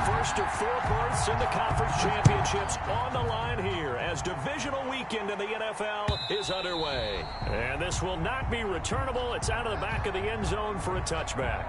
first of 4 berths in the conference championships on the line here as divisional weekend in the NFL is underway. And this will not be returnable. It's out of the back of the end zone for a touchback.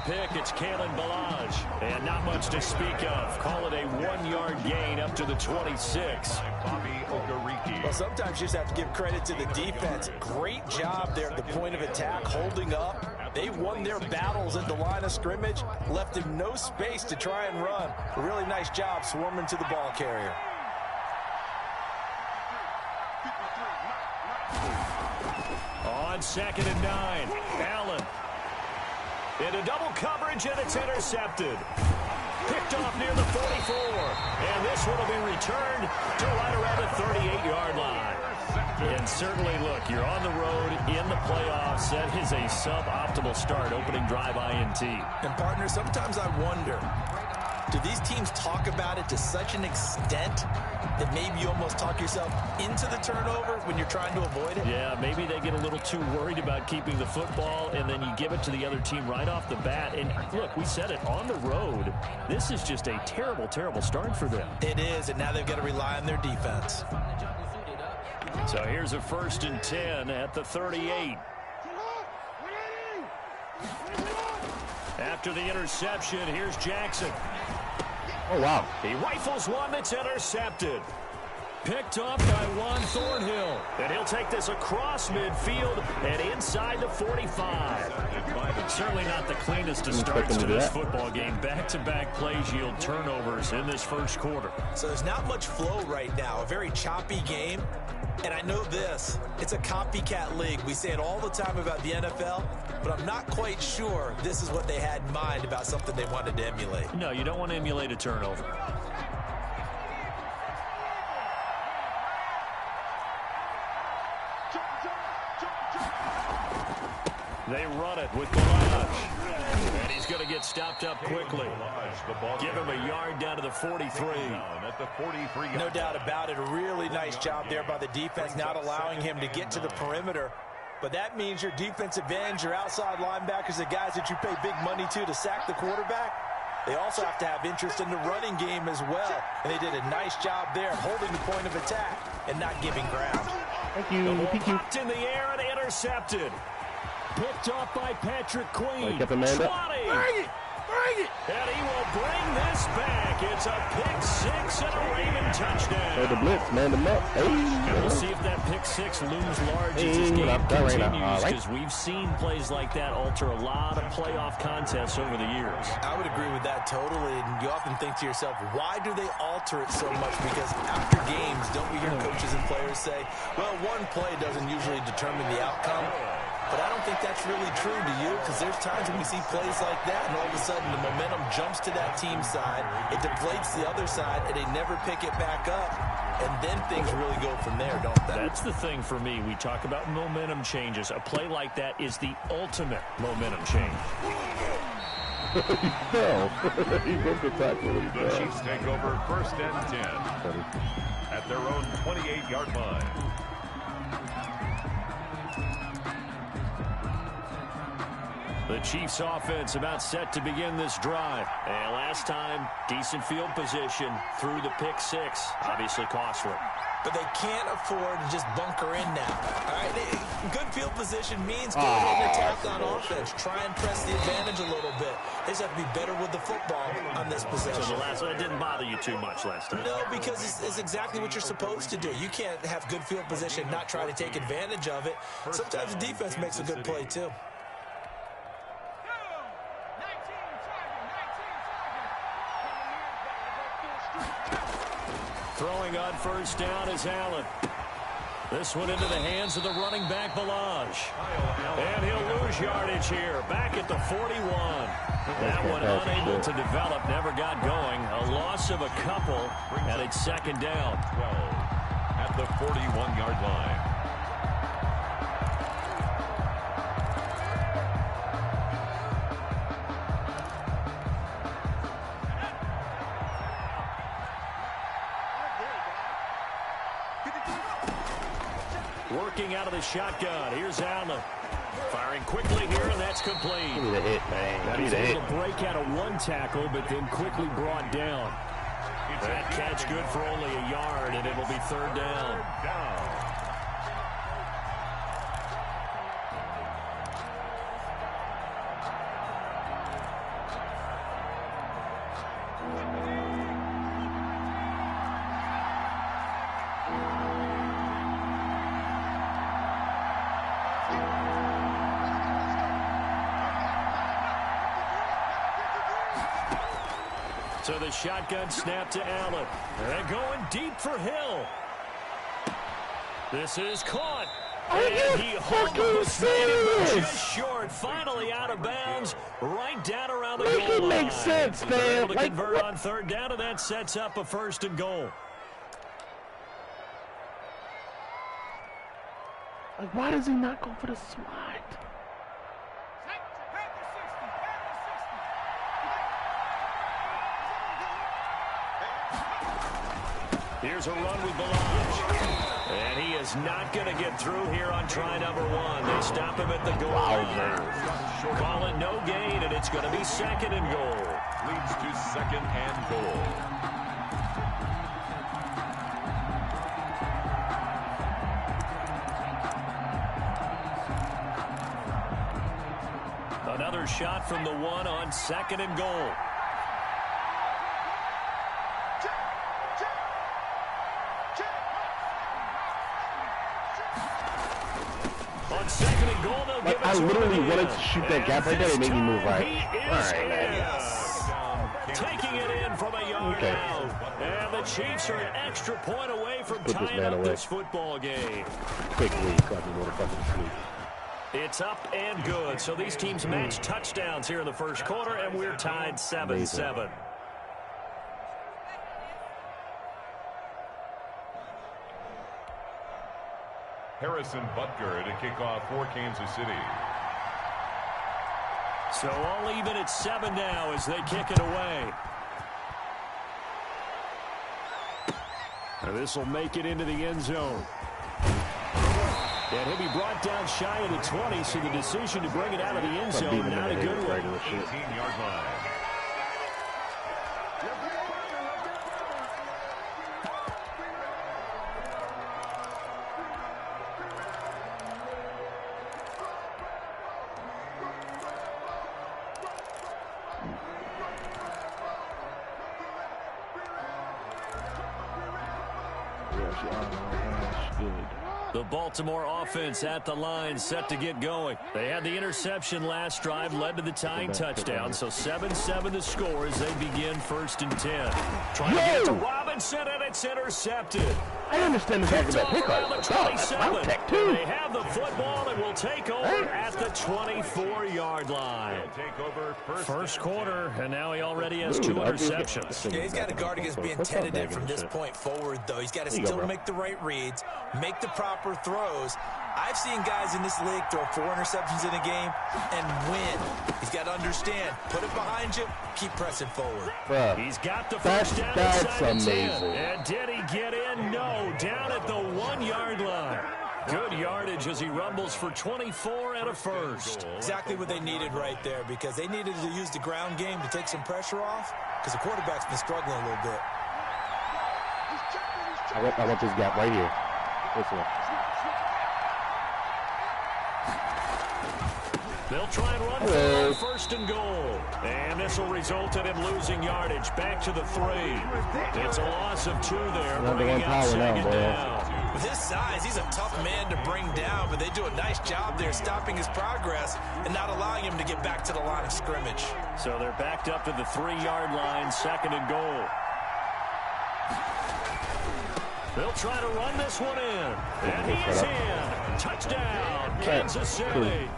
Pick, it's Kalen Balaj, and not much to speak of. Call it a 1-yard gain up to the 26. Well, sometimes you just have to give credit to the defense. Great job there at the point of attack, holding up. They won their battles at the line of scrimmage, left him no space to try and run. A really nice job swarming to the ball carrier. On 2nd and 9, Allen. Into double coverage, and it's intercepted. Picked off near the 44. And this one will be returned to right around the 38-yard line. And certainly, look, you're on the road in the playoffs. That is a suboptimal start, opening drive INT. And, partner, sometimes I wonder, do these teams talk about it to such an extent that maybe you almost talk yourself into the turnover when you're trying to avoid it? Yeah, maybe they get a little too worried about keeping the football, and then you give it to the other team right off the bat. And, look, we said it, on the road, this is just a terrible, terrible start for them. It is, and now they've got to rely on their defense. So here's a 1st and 10 at the 38. After the interception, here's Jackson. Oh, wow. He rifles one that's intercepted. Picked off by Juan Thornhill. And he'll take this across midfield and inside the 45. Certainly not the cleanest of starts to this football game. Back-to-back plays yield turnovers in this first quarter. So there's not much flow right now. A very choppy game. And I know this, it's a copycat league. We say it all the time about the NFL, but I'm not quite sure this is what they had in mind about something they wanted to emulate. No, you don't want to emulate a turnover. They run it with Balaj. And he's going to get stopped up quickly. Give him a yard down to the 43. No doubt about it. A really nice job there by the defense, not allowing him to get to the perimeter. But that means your defensive ends, your outside linebackers, the guys that you pay big money to sack the quarterback, they also have to have interest in the running game as well. And they did a nice job there holding the point of attack and not giving ground. Thank you. Popped in the air and intercepted. Picked off by Patrick Queen. 20. Bring it. Bring it. And he will bring this back. It's a pick six and a Raven touchdown. Hey, the blitz, man, them up. Hey. And we'll see if that pick six looms large as this game continues, because we've seen plays like that alter a lot of playoff contests over the years. I would agree with that totally. And you often think to yourself, why do they alter it so much? Because after games, don't we hear coaches and players say, well, one play doesn't usually determine the outcome. But I don't think that's really true to you, because there's times when we see plays like that, and all of a sudden the momentum jumps to that team side, it deflates the other side, and they never pick it back up, and then things really go from there, don't they? That's the thing for me. We talk about momentum changes. A play like that is the ultimate momentum change. He fell. He broke the tackle. The Chiefs take over 1st and 10 at their own 28-yard line. The Chiefs offense about set to begin this drive. And last time, decent field position through the pick six. Obviously costly. But they can't afford to just bunker in now. All right, good field position means go ahead and attack on offense. Try and press the advantage a little bit. They just have to be better with the football on this possession. So the last one, it didn't bother you too much last time. No, because it's exactly what you're supposed to do. You can't have good field position, not try to take advantage of it. Sometimes the defense makes a good play too. Throwing on 1st down is Allen. This one into the hands of the running back, Balaj. And he'll lose yardage here. Back at the 41. That one unable to develop, never got going. A loss loss of a couple, and it's second down. 12 at the 41-yard line. Working out of the shotgun. Here's Allen. Firing quickly here, and that's complete. Give me the hit, man. He's able to break out of one tackle, but then quickly brought down. That catch good for only a yard, and it'll be third down. So the shotgun snap to Allen. And going deep for Hill. This is caught. And he almost made it, but just short. Finally out of bounds, right down around the goal line. Make it make sense, man. Able to convert on third down, and that sets up a first and goal. Like, why does he not go for the slide? Here's a run with Balaj. And he is not going to get through here on try number one. They stop him at the goal line. Call it no gain, and it's going to be second and goal. Leads to second and goal. Another shot from the one on second and goal. On second and goal, they'll give it to I literally him wanted to shoot that gap right there and made me move right. All right, man. Taking it in from a yard out. And the Chiefs are an extra point away from tying up this football game. Quickly, got the motherfucking sleep. It's up and good. So these teams match touchdowns here in the first quarter, and we're tied 7-7. Harrison Butker to kick off for Kansas City. So all even at 7 now as they kick it away. And this will make it into the end zone. And he'll be brought down shy of the 20, so the decision to bring it out of the end zone, not a good one. 18-yard line. The Baltimore offense at the line, set to get going. They had the interception last drive, led to the tying touchdown. So 7-7 the score as they begin first and 10. Trying to get to Robinson, and it's intercepted. I understand the fact about pickup. The 27. They have the football and will take over at the 24-yard line. Take over first quarter, and now he already has 2 interceptions. Yeah, he's got to guard against being tentative from this point forward, though. He's got to still make the right reads, make the proper throws. I've seen guys in this league throw 4 interceptions in a game and win. He's got to understand, put it behind you, keep pressing forward. Bruh, he's got the first down inside the 10. And did he get in? No, down at the 1-yard line. Good yardage as he rumbles for 24 and a first. Exactly what they needed right there, because they needed to use the ground game to take some pressure off, because the quarterback's been struggling a little bit. I want this gap right here. This one. They'll try and run for first and goal. And this will result in him losing yardage. Back to the 3. It's a loss of 2 there, bringing out second down. With his size, he's a tough man to bring down, but they do a nice job there stopping his progress and not allowing him to get back to the line of scrimmage. So they're backed up to the 3-yard line, second and goal. They'll try to run this one in. And he is in. Touchdown, Kansas City.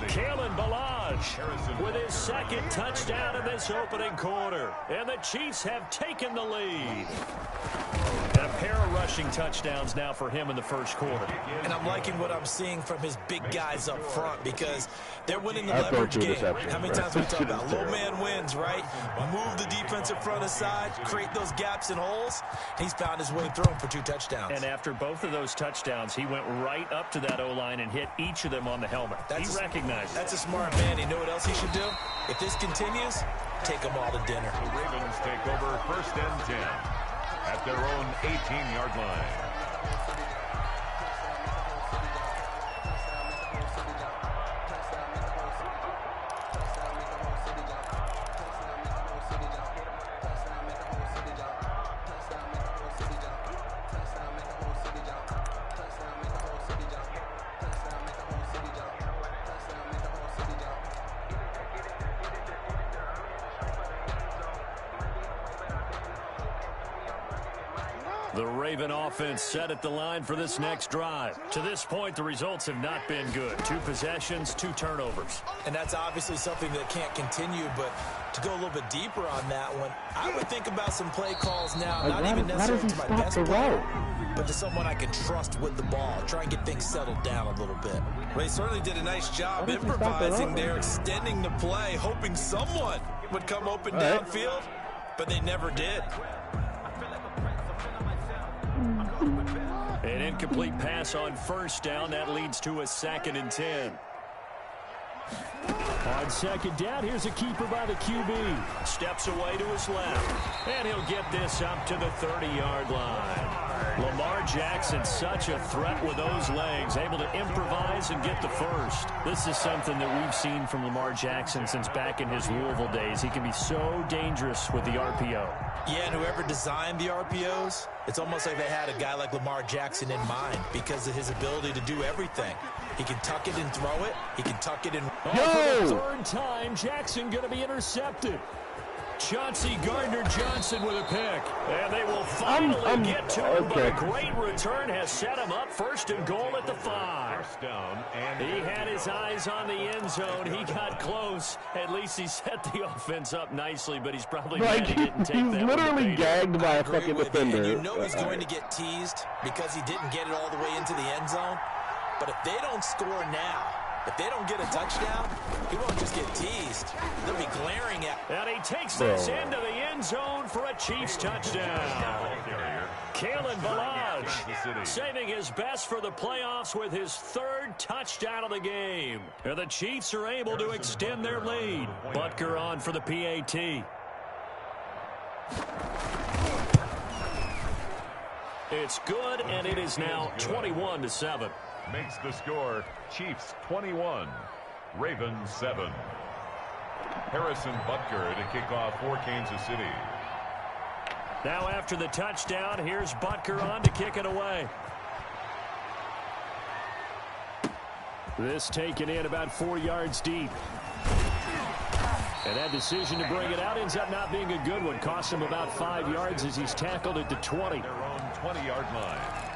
Kalen Balaj with his second second touchdown in this opening quarter. And the Chiefs have taken the lead. And a pair of rushing touchdowns now for him in the first quarter. And I'm liking what I'm seeing from his big guys up front because they're winning the leverage game. How many times we talk about low man wins, right? Move the defensive front aside, create those gaps and holes. He's found his way through them for 2 touchdowns. And after both of those touchdowns, he went right up to that O-line and hit each of them on the helmet. He recognized it. That's a smart man. You know what else he should do? If this continues, take them all to dinner. The Ravens take over first and 10 at their own 18-yard line. The Raven offense set at the line for this next drive. To this point, the results have not been good. 2 possessions, 2 turnovers. And that's obviously something that can't continue, but to go a little bit deeper on that one, I would think about some play calls now, not even necessarily to my best player, but to someone I can trust with the ball. Try and get things settled down a little bit. Well, they certainly did a nice job improvising there, extending the play, hoping someone would come open downfield, but they never did. An incomplete pass on first down. That leads to a 2nd and 10. On second down, here's a keeper by the QB. Steps away to his left. And he'll get this up to the 30-yard line. Lamar Jackson, such a threat with those legs, able to improvise and get the first. This is something that we've seen from Lamar Jackson since back in his Louisville days. He can be so dangerous with the RPO. Yeah, and whoever designed the RPOs, it's almost like they had a guy like Lamar Jackson in mind because of his ability to do everything. He can tuck it and throw it. He can tuck it and... For the 3rd time, Jackson going to be intercepted. Chauncey Gardner-Johnson with a pick. And they will finally get to him, but a great return has set him up 1st and goal at the 5. First down, and he had his eyes on the end zone. He got close. At least he set the offense up nicely, but he's probably mad he didn't take that. He's literally gagged by a fucking defender. And you know he's going to get teased because he didn't get it all the way into the end zone. But if they don't score now, if they don't get a touchdown, he won't just get teased. They'll be glaring at him. And he takes this into the end zone for a Chiefs touchdown. Kalen Ballage saving his best for the playoffs with his 3rd touchdown of the game. And the Chiefs are able to extend their lead. Butker on for the PAT. It's good, and it is now 21-7. Makes the score Chiefs 21, Ravens 7. Harrison Butker to kick off for Kansas City. Now after the touchdown, here's Butker on to kick it away. This taken in about 4 yards deep. And that decision to bring it out ends up not being a good one. Cost him about 5 yards as he's tackled at the 20. Their own 20-yard line.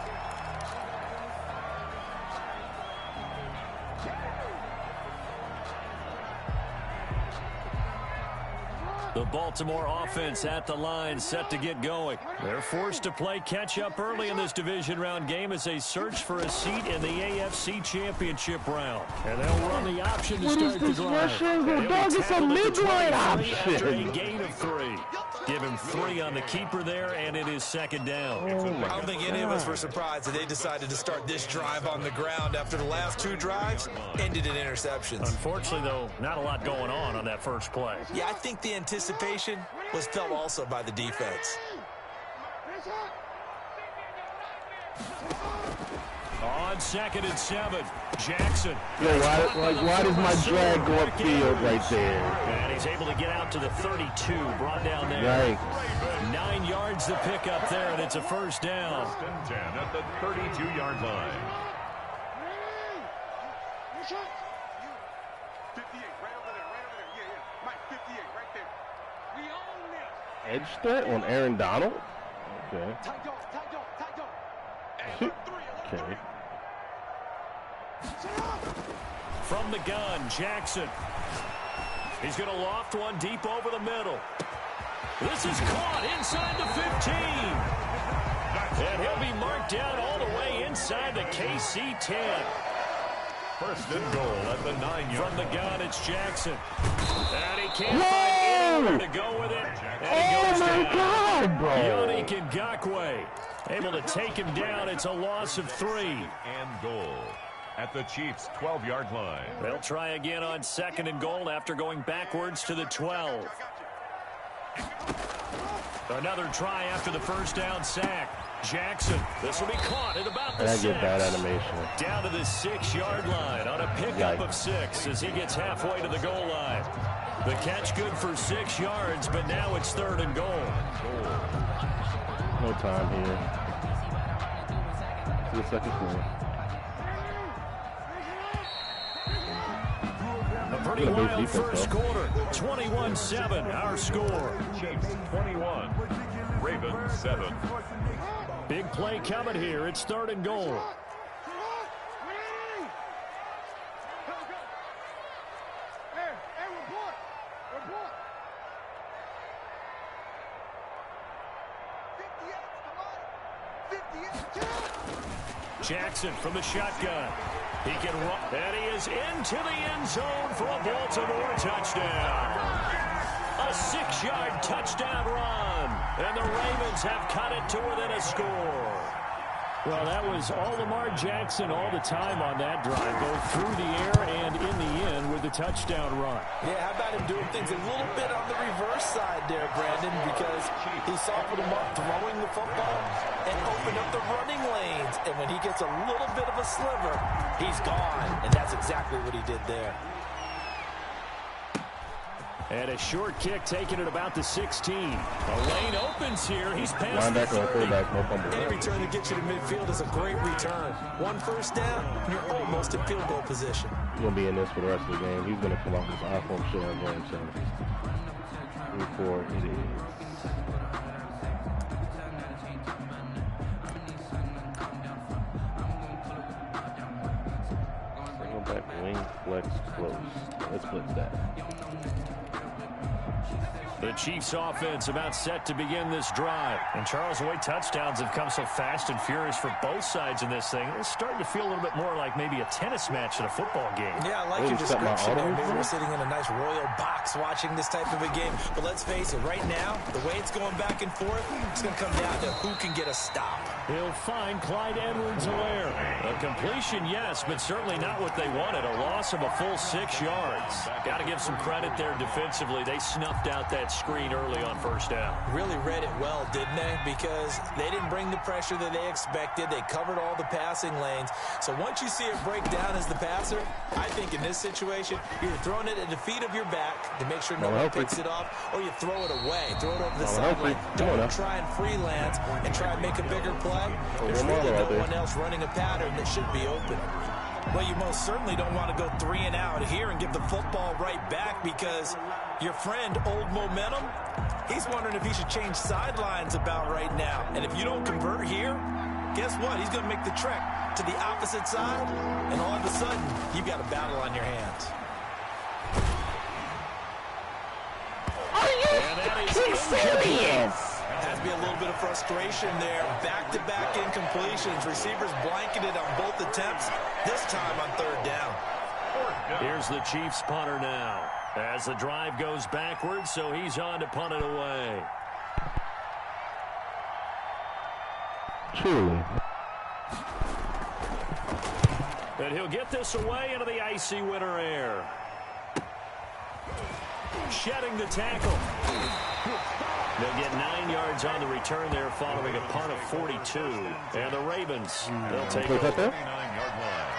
The Baltimore offense at the line, set to get going. They're forced to play catch-up early in this division round game as they search for a seat in the AFC Championship round. And they'll run the option to start the drive. It's a mid-line option. After a gain of 3. Give him 3 on the keeper there, and it is 2nd down. I don't think any of us were surprised that they decided to start this drive on the ground after the last 2 drives ended in interceptions. Unfortunately, though, not a lot going on that first play. Yeah, I think the anticipation was felt also by the defense. On 2nd and 7, Jackson. Yo, why does my drag go upfield right there? And he's able to get out to the 32, brought down there. Right. 9 yards to pick up there, and it's a 1st down. 10 at the 32-yard line. 58, right over there, right over there. Yeah, Mike, 58, right there. We own this. Edge threat on Aaron Donald? Okay. Tight dog, tight dog, tight dog. And 3, Okay. From the gun, Jackson. He's going to loft one deep over the middle. This is caught inside the 15. And he'll be marked down all the way inside the KC 10. First and goal at the 9-yard. From the gun, it's Jackson. And he can't find anywhere to go with it. And he goes down. God, bro. Yannick Ngakoue able to take him down. It's a loss of 3. And goal at the Chiefs' 12-yard line. They'll try again on 2nd and goal after going backwards to the 12. Another try after the first down sack. Jackson, this will be caught at about the 6. Get bad animation. Down to the 6-yard line on a pickup of 6 as he gets halfway to the goal line. The catch good for 6 yards, but now it's 3rd and goal. No time here. To the second quarter. A pretty wild first quarter. 21-7, our score. Chiefs 21, Ravens 7. Big play coming here. It's 3rd and goal. Jackson from the shotgun. He can run, and he is into the end zone for a Baltimore touchdown. A 6-yard touchdown run, and the Ravens have cut it to within a score. Well, that was all Lamar Jackson all the time on that drive, both through the air and in the end with the touchdown run. Yeah, how about him doing things a little bit on the reverse side there, Brandon, because he softened him up throwing the football and opened up the running lanes. And when he gets a little bit of a sliver, he's gone. And that's exactly what he did there. And a short kick taken at about the 16. A lane opens here. He's past the 30. Any return that gets you to midfield is a great return. 1 first down, you're almost in field goal position. He's going to be in this for the rest of the game. He's going to come off this iPhone shit on game 7. 3-4 it is. Go back, wing, flex, close. Let's flip that. The Chiefs offense about set to begin this drive. And Charles, the way touchdowns have come so fast and furious for both sides in this thing, it's starting to feel a little bit more like maybe a tennis match at a football game. Yeah, I like your description there. Maybe we're sitting in a nice royal box watching this type of a game. But let's face it, right now, the way it's going back and forth, it's going to come down to who can get a stop. He'll find Clyde Edwards-Helaire. A completion, yes, but certainly not what they wanted. A loss of a full 6 yards. Got to give some credit there defensively. They snuffed out that screen early on first down. Really read it well, didn't they? Because they didn't bring the pressure that they expected. They covered all the passing lanes. So once you see it break down as the passer, I think in this situation, you're throwing it at the feet of your back to make sure no one picks it off, or you throw it away. Throw it over the sideline. Don't try and freelance and try and make a bigger play. There's really no one else running a pattern that should be open. Well, you most certainly don't want to go 3 and out here and give the football right back, because your friend, Old Momentum, he's wondering if he should change sidelines about right now. And if you don't convert here, guess what? He's going to make the trek to the opposite side, and all of a sudden, you've got a battle on your hands. Are you serious? Has to be a little bit of frustration there. Back-to-back incompletions. Receivers blanketed on both attempts, this time on 3rd down. Here's the Chiefs punter now as the drive goes backwards, so he's on to punt it away. 2. And he'll get this away into the icy winter air. Shedding the tackle. They'll get 9 yards on the return there following a punt of 42. And the Ravens, they'll take over. 39-yard line.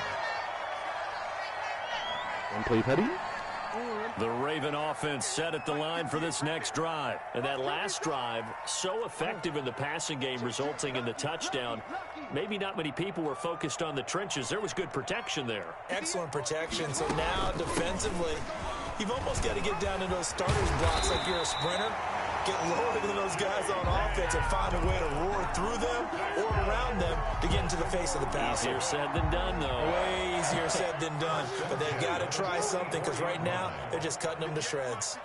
And play Petty. The Raven offense set at the line for this next drive. And that last drive, so effective in the passing game, resulting in the touchdown. Maybe not many people were focused on the trenches. There was good protection there. Excellent protection. So now defensively, you've almost got to get down to those starters blocks like you're a sprinter. get lower than those guys on offense and find a way to roar through them or around them to get into the face of the passer. Easier said than done, though. Way easier said than done. But they've got to try something because right now they're just cutting them to shreds.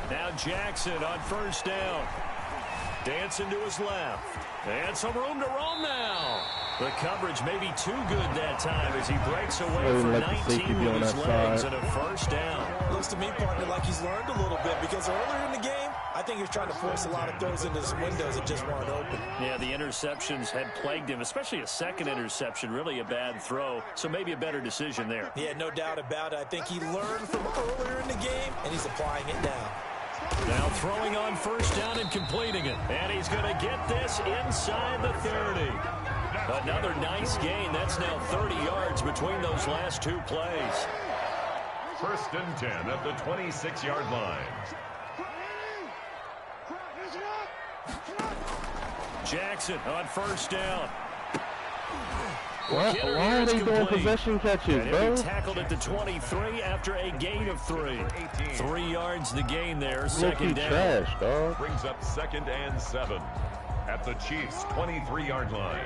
Now Jackson on first down. Dancing to his left. And some room to roam now. The coverage may be too good that time as he breaks away for 19 with his legs and a first down. Looks to me, partner, like he's learned a little bit because earlier in the game, I think he was trying to force a lot of throws into some windows that just weren't open. Yeah, the interceptions had plagued him, especially a second interception, really a bad throw. So maybe a better decision there. Yeah, no doubt about it. I think he learned from earlier in the game, and he's applying it now. Now throwing on first down and completing it. And he's going to get this inside the 30. Another nice gain. That's now 30 yards between those last two plays. 1st and 10 at the 26-yard line. Jackson on first down. Why are they doing possession catches, bro? Tackled at the 23 after a gain of 3. 3 yards the gain there, second down. Trash, dog. Brings up 2nd and 7 at the Chiefs' 23-yard line.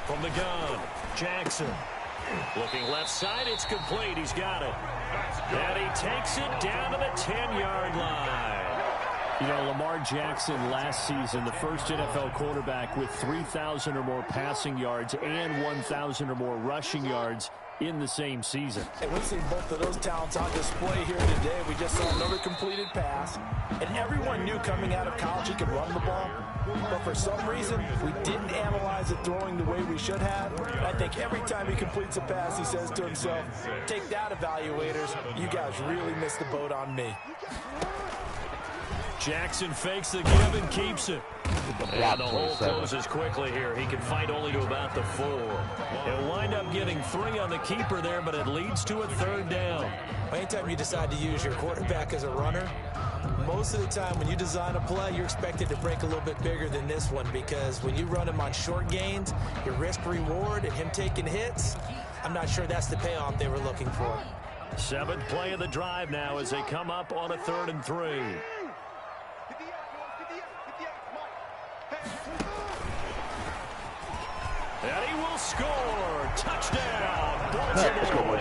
From the gun, Jackson. Looking left side, it's complete. He's got it. And he takes it down to the 10-yard line. You know, Lamar Jackson last season, the first NFL quarterback with 3,000 or more passing yards and 1,000 or more rushing yards in the same season. And we've seen both of those talents on display here today. We just saw another completed pass. And everyone knew coming out of college he could run the ball. But for some reason, we didn't analyze it throwing the way we should have. And I think every time he completes a pass, he says to himself, take that, evaluators. You guys really missed the boat on me. Jackson fakes the give and keeps it. And the hole closes quickly here. He can fight only to about the 4. He'll wind up getting 3 on the keeper there, but it leads to a 3rd down. Anytime you decide to use your quarterback as a runner, most of the time when you design a play, you're expected to break a little bit bigger than this one because when you run him on short gains, your risk-reward and him taking hits, I'm not sure that's the payoff they were looking for. 7th play of the drive now as they come up on a 3rd and 3. And he will score. Touchdown, Baltimore.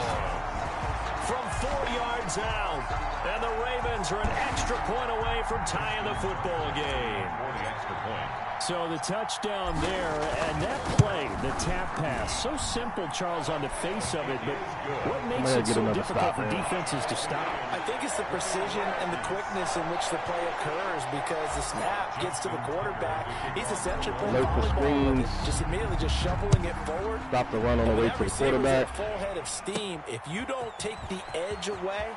From 4 yards out. And the Ravens are an extra point away from tying the football game. For the extra point. So the touchdown there, and that play, the tap pass, so simple, Charles, on the face of it, but what makes it so difficult for defenses to stop? I think it's the precision and the quickness in which the play occurs because the snap gets to the quarterback. He's essentially playing volleyball, just immediately just shoveling it forward. Stop the run on the way to the quarterback. Full head of steam. If you don't take the edge away,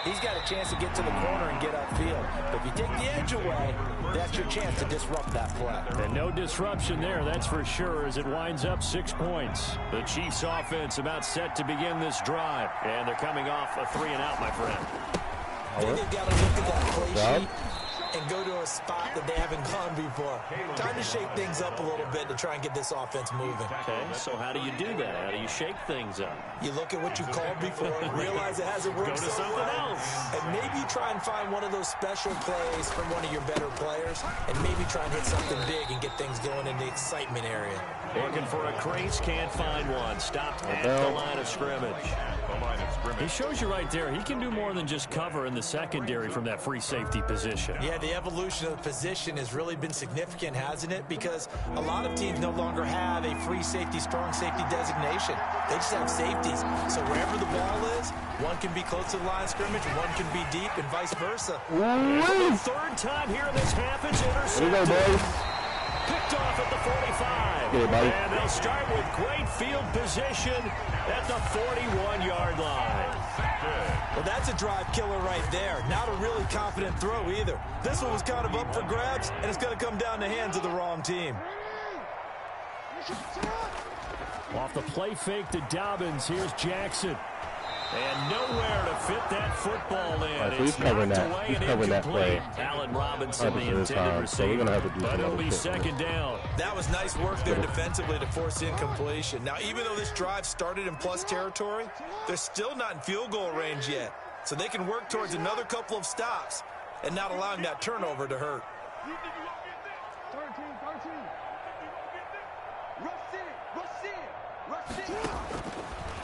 he's got a chance to get to the corner and get upfield. But if you take the edge away, that's your chance to disrupt that play. And no disruption there, that's for sure, as it winds up 6 points. The Chiefs offense about set to begin this drive. And they're coming off a 3-and-out, my friend. I think they've got to look at that play sheet and go to a spot that they haven't gone before. Time to shake things up a little bit to try and get this offense moving. Okay, so how do you do that? How do you shake things up? You look at what you called before, realize it hasn't worked Go to something else. and maybe you try and find one of those special plays from one of your better players, and maybe try and hit something big and get things going in the excitement area. Looking for a crease, can't find one. Stopped at the line of scrimmage. He shows you right there, he can do more than just cover in the secondary from that free safety position. Yeah, the evolution of the position has really been significant, hasn't it? Because a lot of teams no longer have a free safety, strong safety designation. They just have safeties. So wherever the ball is, one can be close to the line of scrimmage, one can be deep, and vice versa. For the 3rd time here in this half, it's intercepted. Picked off at the 45. And they'll start with great field position at the 41-yard line. Well, that's a drive killer right there. Not a really confident throw either. This one was kind of up for grabs, and it's going to come down the hands of the wrong team. Off the play fake to Dobbins, here's Jackson. And nowhere to fit that football in. Right, so he's covering that. He's covering that play. Allen Robinson, the intended receiver. So we're going to have to do but some it'll other be shit, second down. That was nice work there defensively to force the incompletion. Now, even though this drive started in plus territory, they're still not in field goal range yet. So they can work towards another couple of stops and not allowing that turnover to hurt. 13. Rush in.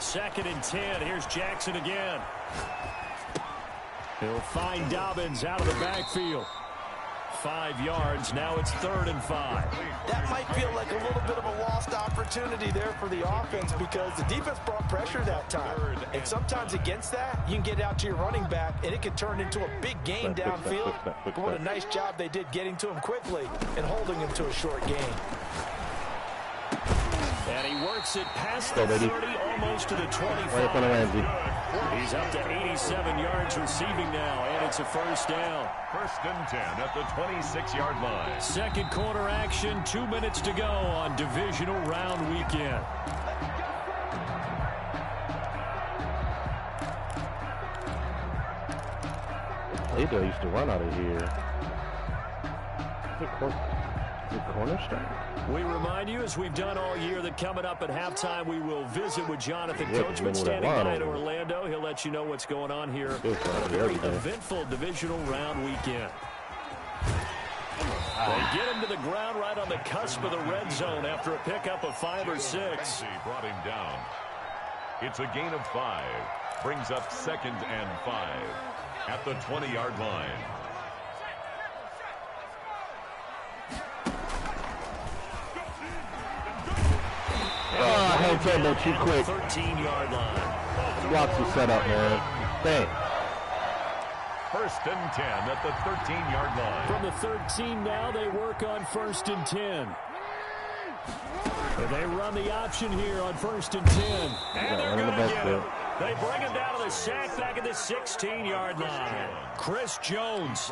Second and 10. Here's Jackson again. He'll find Dobbins out of the backfield. 5 yards. Now it's 3rd and 5. That might feel like a little bit of a lost opportunity there for the offense because the defense brought pressure that time. And sometimes against that, you can get out to your running back, and it can turn into a big gain downfield. But what a nice job they did getting to him quickly and holding him to a short gain. And he works it past the 30, almost to the 25. He's up to 87 yards receiving now, and it's a first down. 1st and 10 at the 26-yard line. Second quarter action, 2 minutes to go on Divisional Round Weekend. They used to run out of here. The cornerstone. We remind you, as we've done all year, that coming up at halftime, we will visit with Jonathan Coachman standing by in Orlando. He'll let you know what's going on here. A very eventful divisional round weekend. They get him to the ground right on the cusp of the red zone after a pickup of 5 or 6. Brought him down. It's a gain of 5. Brings up 2nd and 5 at the 20-yard line. Held tempo too quick. 13-yard line. Blocks are set up, man. Dang. 1st and 10 at the 13-yard line. From the 13 now, they work on 1st and 10. They run the option here on 1st and 10. And they're going to get him. They bring him down to the sack back at the 16-yard line. Chris Jones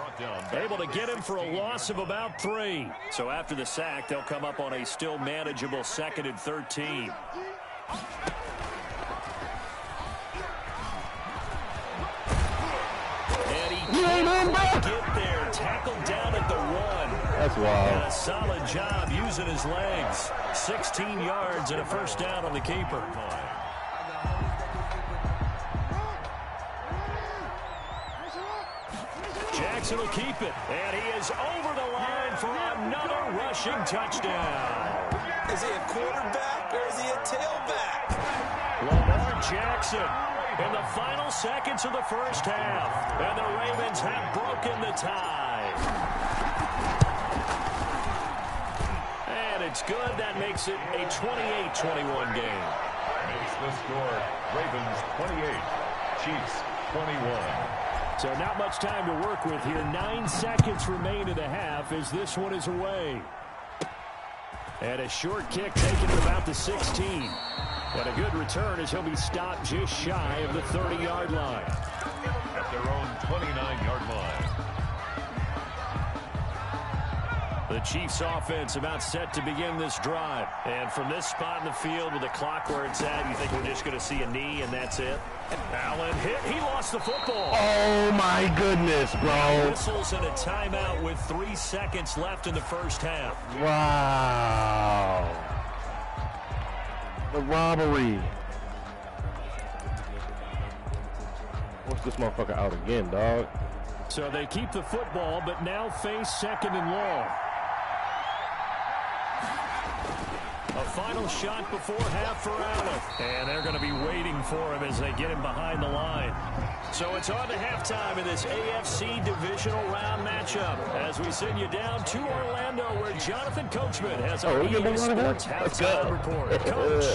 able to get him for a loss of about 3. So after the sack, they'll come up on a still manageable 2nd and 13. And he can't get there. Tackled down at the 1. That's wild. And a solid job using his legs. 16 yards and a first down on the keeper. Jackson will keep it. And he is over the line for another rushing touchdown. Is he a quarterback or is he a tailback? Lamar Jackson in the final seconds of the first half. And the Ravens have broken the tie. And it's good. That makes it a 28-21 game. Makes the score Ravens 28, Chiefs 21. So not much time to work with here. 9 seconds remain in the half as this one is away. And a short kick taken at about the 16. And a good return as he'll be stopped just shy of the 30-yard line. At their own 29-yard line. The Chiefs offense about set to begin this drive. And from this spot in the field with the clock where it's at, you think we're just going to see a knee and that's it? Allen hit. He lost the football. Oh, my goodness, bro. Whistles and a timeout with 3 seconds left in the first half. Wow. The robbery. What's this motherfucker out again, dog? So they keep the football, but now face 2nd and long. A final shot before half for Allen. And they're going to be waiting for him as they get him behind the line. So it's on to halftime in this AFC Divisional Round matchup as we send you down to Orlando where Jonathan Coachman has our EA Sports halftime report. Coach.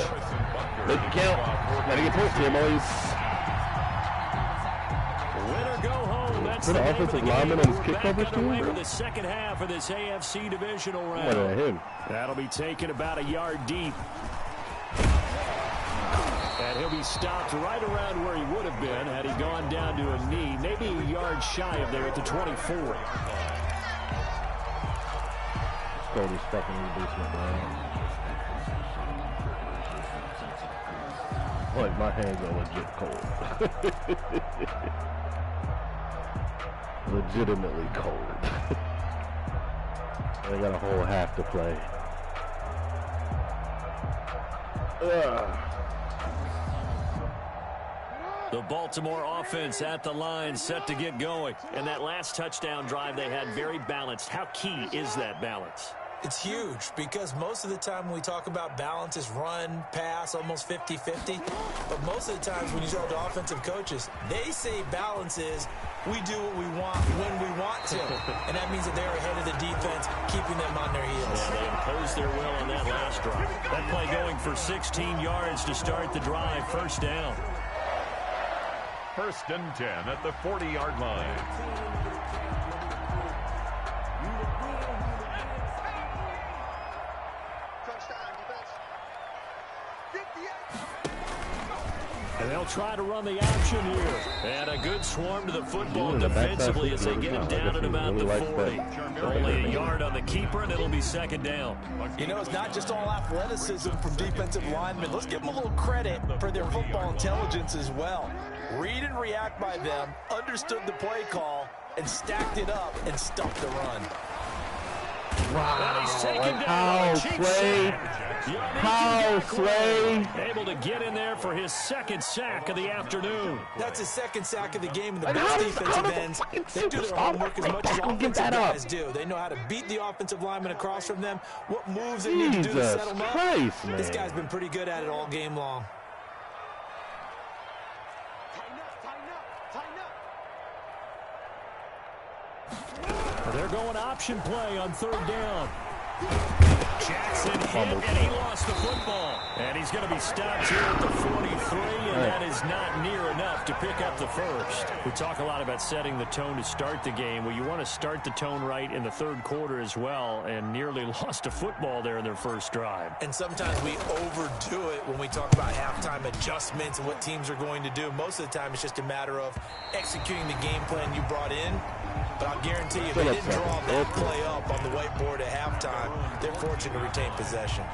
Make it count. Gotta get points here, boys. Winner go home. That's the offensive lineman on his kick coverage team, bro? for the second half of this AFC Divisional Round. What at him? That'll be taken about a yard deep. And he'll be stopped right around where he would have been had he gone down to a knee, maybe a yard shy of there at the 24. Let's go this fucking basement, man. Like, my hands are legit cold. Legitimately cold. I got a whole half to play. The Baltimore offense at the line, set to get going. And that last touchdown drive they had very balanced. How key is that balance? It's huge because most of the time when we talk about balance is run, pass, almost 50-50. But most of the times when you talk to offensive coaches, they say balance is we do what we want when we want to. And that means that they're ahead of the defense, keeping them on their heels. Yeah, they imposed their will on that last drive. That play going for 16 yards to start the drive. First down. First and 10 at the 40-yard line. And they'll try to run the option here. And a good swarm to the football defensively as they get him down at about the 40. Only a yard on the keeper, and it'll be second down. You know, it's not just all athleticism from defensive linemen. Let's give them a little credit for their football intelligence as well. Read and react by them, understood the play call, and stacked it up and stuffed the run. Wow, and he's taken down how Slay. Able to get in there for his second sack of the afternoon. That's his second sack of the game, and the best defensive ends, they do their homework as much as offensive guys do. They know how to beat the offensive lineman across from them, what moves they need to do to set them up. This guy's been pretty good at it all game long. They're going option play on third down. Jackson hit, and he lost the football. And he's going to be stopped here at the 43, and that is not near enough to pick up the first. We talk a lot about setting the tone to start the game. Well, you want to start the tone right in the third quarter as well, and nearly lost a football there in their first drive. And sometimes we overdo it when we talk about halftime adjustments and what teams are going to do. Most of the time, it's just a matter of executing the game plan you brought in. But I'll guarantee you, they didn't draw that play up on the whiteboard at halftime. They're fortunate to retain possession.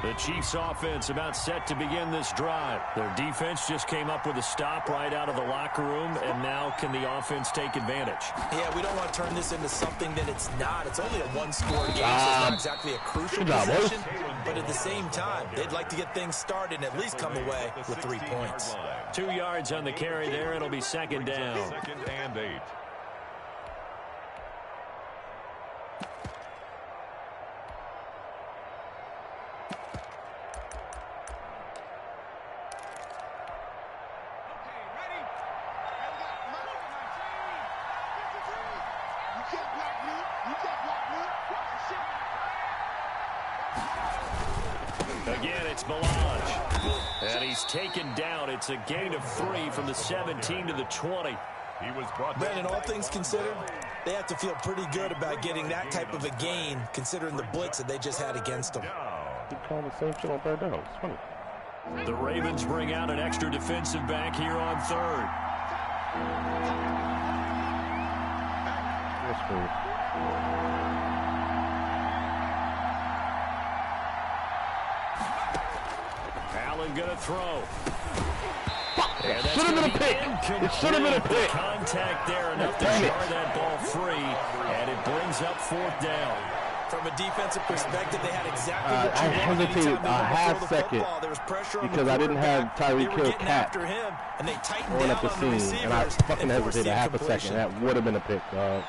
The Chiefs offense about set to begin this drive. Their defense just came up with a stop right out of the locker room, and now can the offense take advantage? Yeah, we don't want to turn this into something that it's not. It's only a one-score game, so it's not exactly a crucial possession. But at the same time, they'd like to get things started and at least come away with 3 points. 2 yards on the carry there. It'll be second down. Second and 8. Again, it's Melange. And he's taken down. It's a gain of 3 from the 17 to the 20. He was brought down. And all things considered, they have to feel pretty good about getting that type of a gain, considering the blitz that they just had against them. Keep calling the same shit on third down. It's funny. The Ravens bring out an extra defensive back here on third. That's cool. Allen gonna throw. It should have been a pick. It should have been a pick. Contact there enough to jar that ball free, and it brings up fourth down. From a defensive perspective, they had exactly what I you wanted. hesitated a half second because I didn't have Tyreek Hill cat going up the seam, and I fucking hesitated a half a second. That would have been a pick, dog.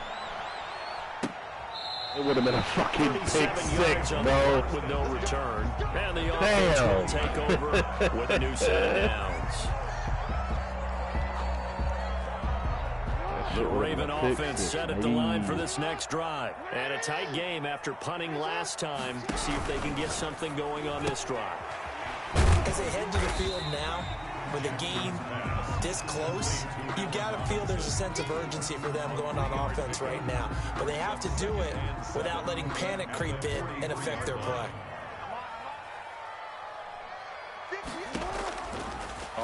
It would have been a fucking pick 6, bro. With no return. And the offense will take over with a new set of downs. The Raven offense set at the line for this next drive. And a tight game after punting last time. See if they can get something going on this drive. As they head to the field now, with a game this close, you got to feel there's a sense of urgency for them going on offense right now. But they have to do it without letting panic creep in and affect their play.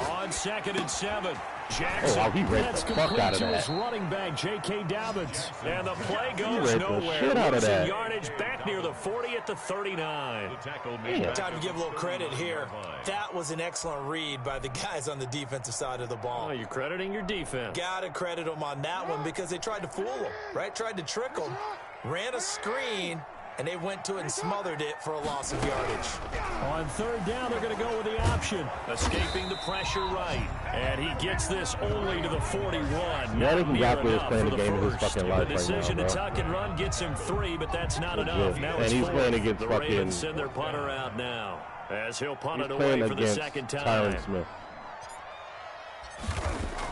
On 2nd and 7. Jackson. Oh, wow, he raped the fuck out of that. His running back, J.K. Dobbins. And the play goes nowhere. Shit out of that. Yardage back near the 40 at the 39. Time to give a little credit here. That was an excellent read by the guys on the defensive side of the ball. Oh, you're crediting your defense. Got to credit them on that one because they tried to fool them, right? Tried to trick them, ran a screen, and they went to it and smothered it for a loss of yardage. On third down, they're going to go with the option. Escaping the pressure right. And he gets this only to the 41. Yeah, I think Gaffney is playing the game of his fucking life right now, The decision bro. to tuck and run gets him 3, but that's not enough. Now and he's playing against the fucking... Ravens send their punter out now as he'll punt it playing away for the against second time. Tyron Smith.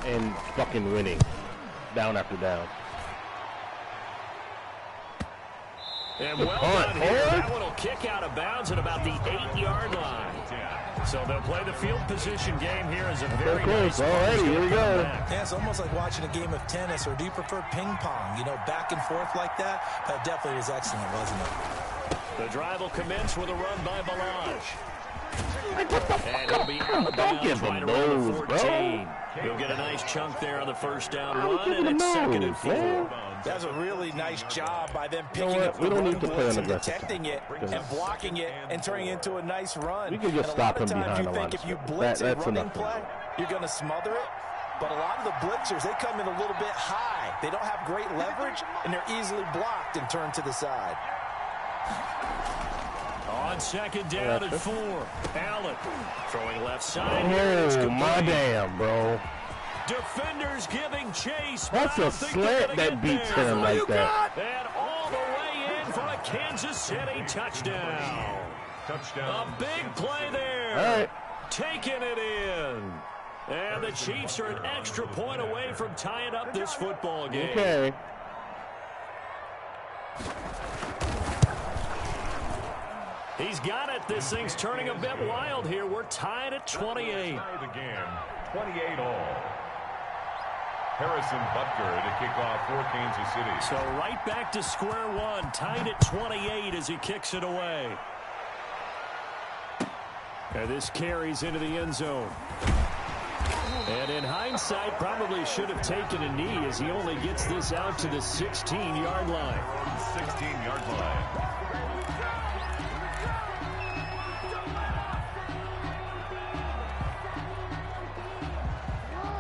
And fucking winning. Down after down. And well done here. That one will kick out of bounds at about the 8-yard line. So they'll play the field position game here as a very nice. Alrighty, here we go. Yeah, it's almost like watching a game of tennis, or do you prefer ping pong? You know, back and forth like that? That definitely was excellent, wasn't it? The drive will commence with a run by Balaj. And he'll be out of bounds right around the 14. He'll get a nice chunk there on the first down run, and it's 2nd and 4. That's a really nice job by them picking up the run blitz and detecting it and blocking it and turning it into a nice run. You can just stop him behind a lot of times you think if you blitz a running play, you're going to smother it. But a lot of the blitzers, they come in a little bit high. They don't have great leverage, and they're easily blocked and turned to the side. On second down and 4. Allen throwing left side. Oh, my damn, bro. Defenders giving chase. That's a slant that beats him like that. And all the way in for a Kansas City touchdown. A big play there. All right. Taking it in. And the Chiefs are an extra point away from tying up this football game. Okay. He's got it. This thing's turning a bit wild here. We're tied at 28. Tie the game, 28 all. Harrison Butker to kick off for Kansas City. So right back to square one, tied at 28 as he kicks it away. And this carries into the end zone. And in hindsight, probably should have taken a knee as he only gets this out to the 16-yard line. 16-yard line.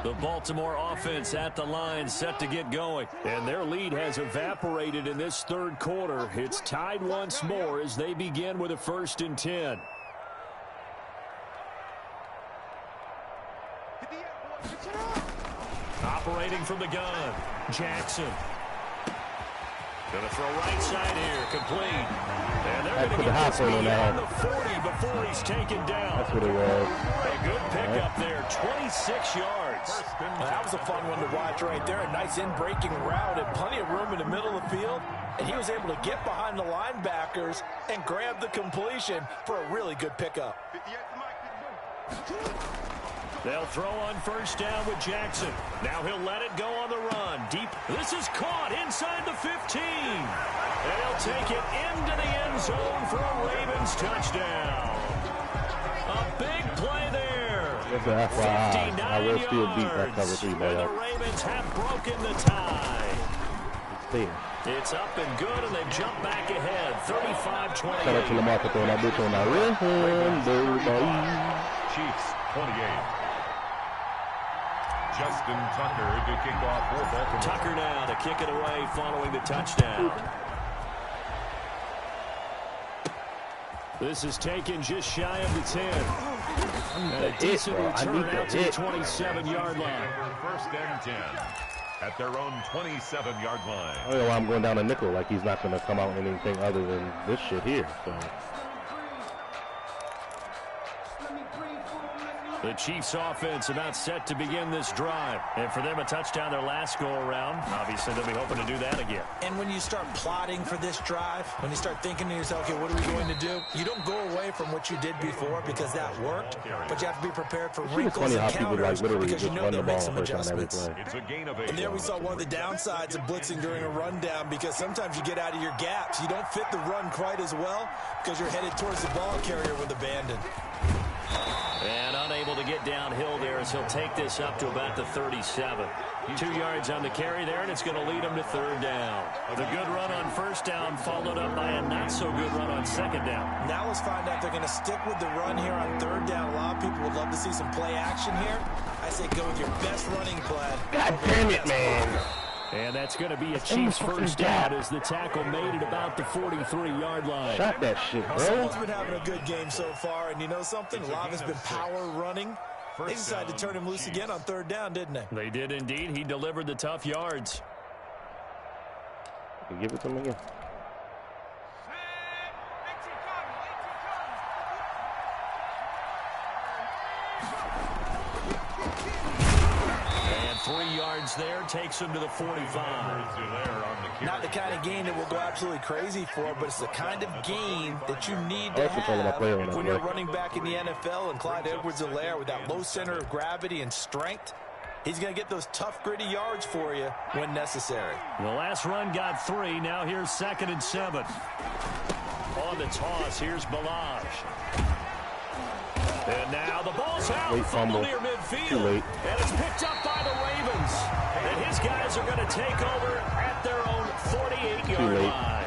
The Baltimore offense at the line, set to get going. And their lead has evaporated in this third quarter. It's tied once more as they begin with a 1st and 10. Operating from the gun, Jackson. Going to throw right side here, complete. And they're going to get this beyond the 40 before he's taken down. That's what it was. A good pickup there, 26 yards. That was a fun one to watch right there. A nice in-breaking route and plenty of room in the middle of the field. And he was able to get behind the linebackers and grab the completion for a really good pickup. They'll throw on 1st down with Jackson. Now he'll let it go on the run. Deep. This is caught inside the 15. And he'll take it into the end zone for a Ravens touchdown. A big play there. That's an FYI. I will still beat that cover 3, and the Ravens have broken the tie. It's there. It's up and good, and they jump back ahead. 35-28. Shout out to Lamar for throwing that bitch on that real hand. Chiefs 28. Justin Tucker to kick off for Baltimore. Tucker now to kick it away following the touchdown. This is taken just shy of the 10. And a decent return out to the 27-yard line. 1st and 10 at their own 27-yard line. I don't know why I'm going down a nickel like he's not going to come out anything other than this shit here. So. The Chiefs offense about set to begin this drive. And for them, a touchdown their last go-around. Obviously, they'll be hoping to do that again. And when you start plotting for this drive, when you start thinking to yourself, okay, what are we going to do? You don't go away from what you did before because that worked, but you have to be prepared for wrinkles and counters because you know they'll make some adjustments. It's a gain of 8. And there we saw one of the downsides of blitzing during a rundown because sometimes you get out of your gaps. You don't fit the run quite as well because you're headed towards the ball carrier with abandon. And unable to get downhill there there as he'll take this up to about the 37. 2 yards on the carry there, and it's going to lead him to third down. The good run on first down followed up by a not-so-good run on second down. Now let's find out if they're going to stick with the run here on third down. A lot of people would love to see some play action here. I say go with your best running play. God damn it, man. And that's going to be a Chiefs first down as the tackle made it about the 43-yard line. Shot that shit, bro. Someone's been having a good game so far, and you know something? A lot has been power running. They decided to turn him loose again on third down, didn't they? They did indeed. He delivered the tough yards. Give it to him again. And 3 yards there takes him to the 45. Not the kind of game that we'll go absolutely crazy for, but it's the kind of game that you need to have when you're running back in the NFL. And Clyde Edwards-Helaire, with that low center of gravity and strength, he's going to get those tough, gritty yards for you when necessary. The last run got 3. Now here's 2nd and 7. On the toss, here's Balaj. And now the ball's out. Fumble near midfield. And it's picked up by the Ravens. And his guys are going to take over at their own 48-yard line.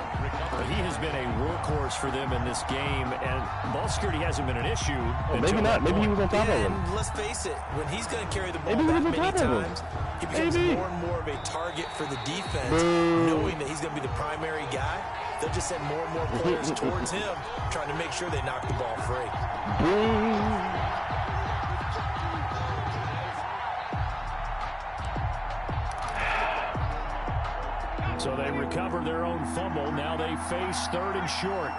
But he has been a workhorse for them in this game, and ball security hasn't been an issue. Maybe not. Maybe he was on top of him. And let's face it, when he's going to carry the ball that many times, he becomes more and more of a target for the defense, knowing that he's going to be the primary guy. They'll just send more and more players towards him, trying to make sure they knock the ball free. So they recover their own fumble. Now they face 3rd and short.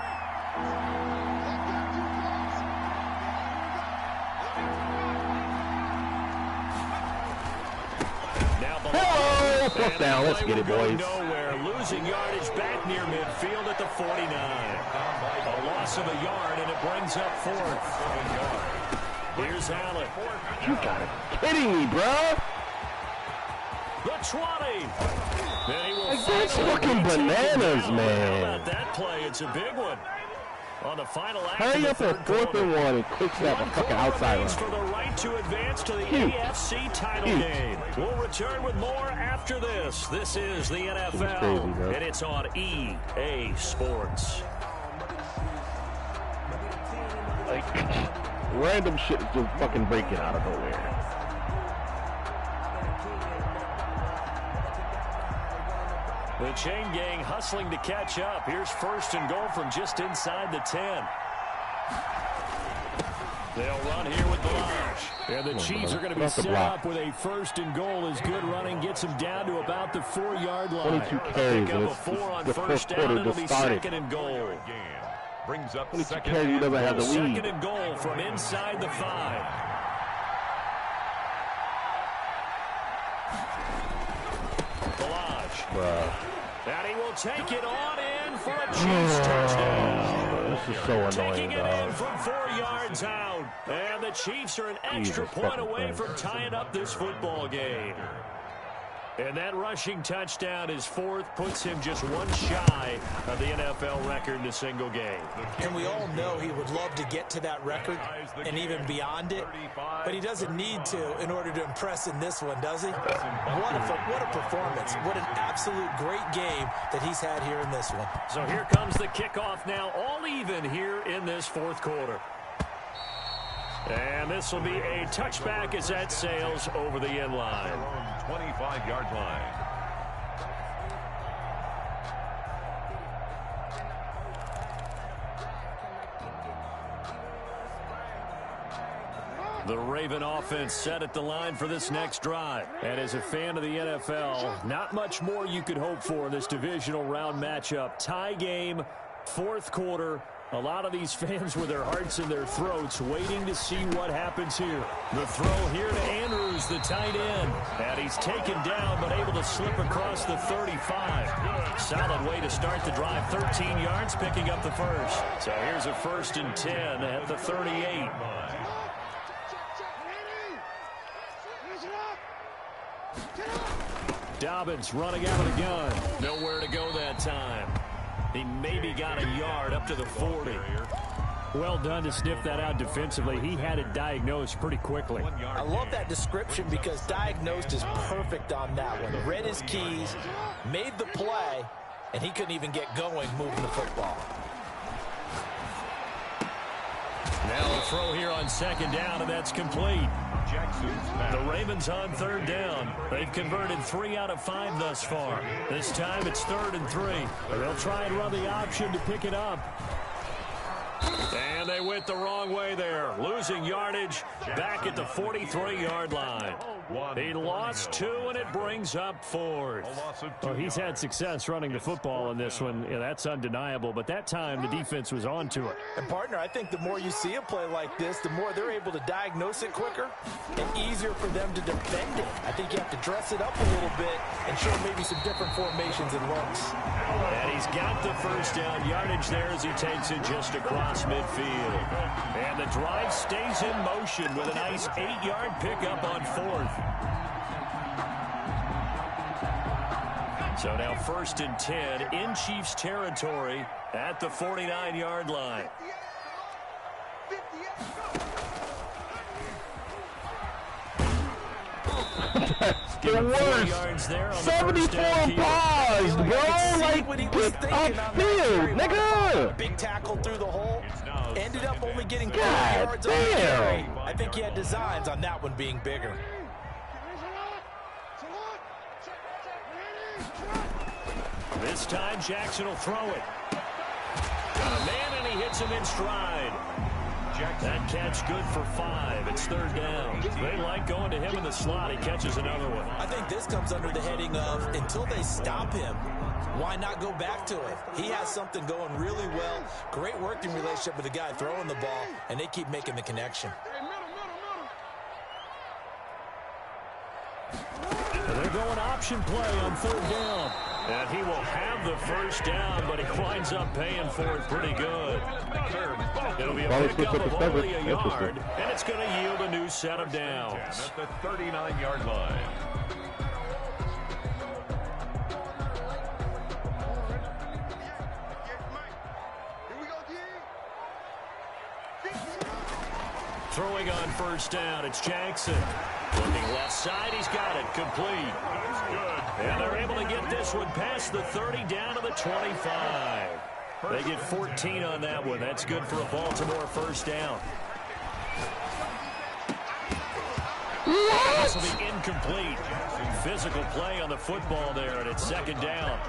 Hello! Fourth down. Let's get it, boys. Nowhere. Losing yardage back near midfield at the 49. A loss of a yard, and it brings up 4th. Here's Allen. You gotta be kidding me, bro. The 20. That's fucking bananas, man. How about that play? It's a big one. On the final hurry up on 4th and 1 and quick snap a fucking outside run. For the right to advance to the AFC title game. We'll return with more after this. This is the NFL, crazy, and it's on EA Sports. Like, random shit just fucking breaking out of nowhere. The chain gang hustling to catch up. Here's 1st and goal from just inside the 10. They'll run here with Balaj. And the Chiefs are going to be set up with a 1st and goal as good running gets him down to about the 4-yard line. 22 carries. Pick up a 4 on first down. It'll be 2nd and goal. Brings up 22 carries. He doesn't have the lead. 2nd and goal from inside the 5. Bruh. And he will take it on in for a Chiefs touchdown. This is so annoying, Taking it in from 4 yards out. And the Chiefs are an extra point away from tying up this football game. And that rushing touchdown is 4th, puts him just 1 shy of the NFL record in a single game. And we all know he would love to get to that record and even beyond it, but he doesn't need to in order to impress in this one, does he? What a performance. What an absolute great game that he's had here in this one. So here comes the kickoff now, all even here in this 4th quarter. And this will be a touchback as that sails over the end line. 25-yard line. The Raven offense set at the line for this next drive. And as a fan of the NFL, not much more you could hope for in this divisional round matchup. Tie game, 4th quarter. A lot of these fans with their hearts in their throats waiting to see what happens here. The throw here to Andrews, the tight end. And he's taken down but able to slip across the 35. Solid way to start the drive. 13 yards, picking up the 1st. So here's a 1st and 10 at the 38. Dobbins running out of the gun. Nowhere to go that time. He maybe got a yard up to the 40. Well done to sniff that out defensively. He had it diagnosed pretty quickly. I love that description because diagnosed is perfect on that one. Read his keys, made the play, and he couldn't even get going moving the football. Now a throw here on second down, and that's complete. The Ravens on third down. They've converted 3 out of 5 thus far. This time it's 3rd and 3. They'll try and run the option to pick it up. And they went the wrong way there, losing yardage back at the 43-yard line. He lost 2, and it brings up 4th. Well, he's had success running the football in this one. Yeah, that's undeniable, but that time the defense was on to it. And, partner, I think the more you see a play like this, the more they're able to diagnose it quicker and easier for them to defend it. I think you have to dress it up a little bit and show maybe some different formations and looks. And he's got the first down yardage there as he takes it just across midfield. And the drive stays in motion with a nice 8-yard pickup on 4th. So now 1st and 10 in Chiefs territory at the 49-yard line. The worst. 74 paused, bro. Like, get upfield, nigga. Big tackle through the hole. Ended up only getting 4 yards on the carry. I think he had designs on that one being bigger. This time Jackson will throw it. Got a man, and he hits him in stride. That catch good for 5. It's 3rd down. They like going to him in the slot. He catches another one. I think this comes under the heading of until they stop him, why not go back to it? He has something going really well. Great working relationship with the guy throwing the ball, and they keep making the connection. They're going option play on 3rd down. And he will have the first down, but he winds up paying for it pretty good. It'll be a pickup of only a yard, and it's going to yield a new set of downs. At the 39-yard line. Throwing on 1st down, it's Jackson. Looking left side, he's got it, complete. And they're able to get this one past the 30 down to the 25. They get 14 on that one. That's good for a Baltimore 1st down. This will be incomplete. Physical play on the football there, and it's 2nd down.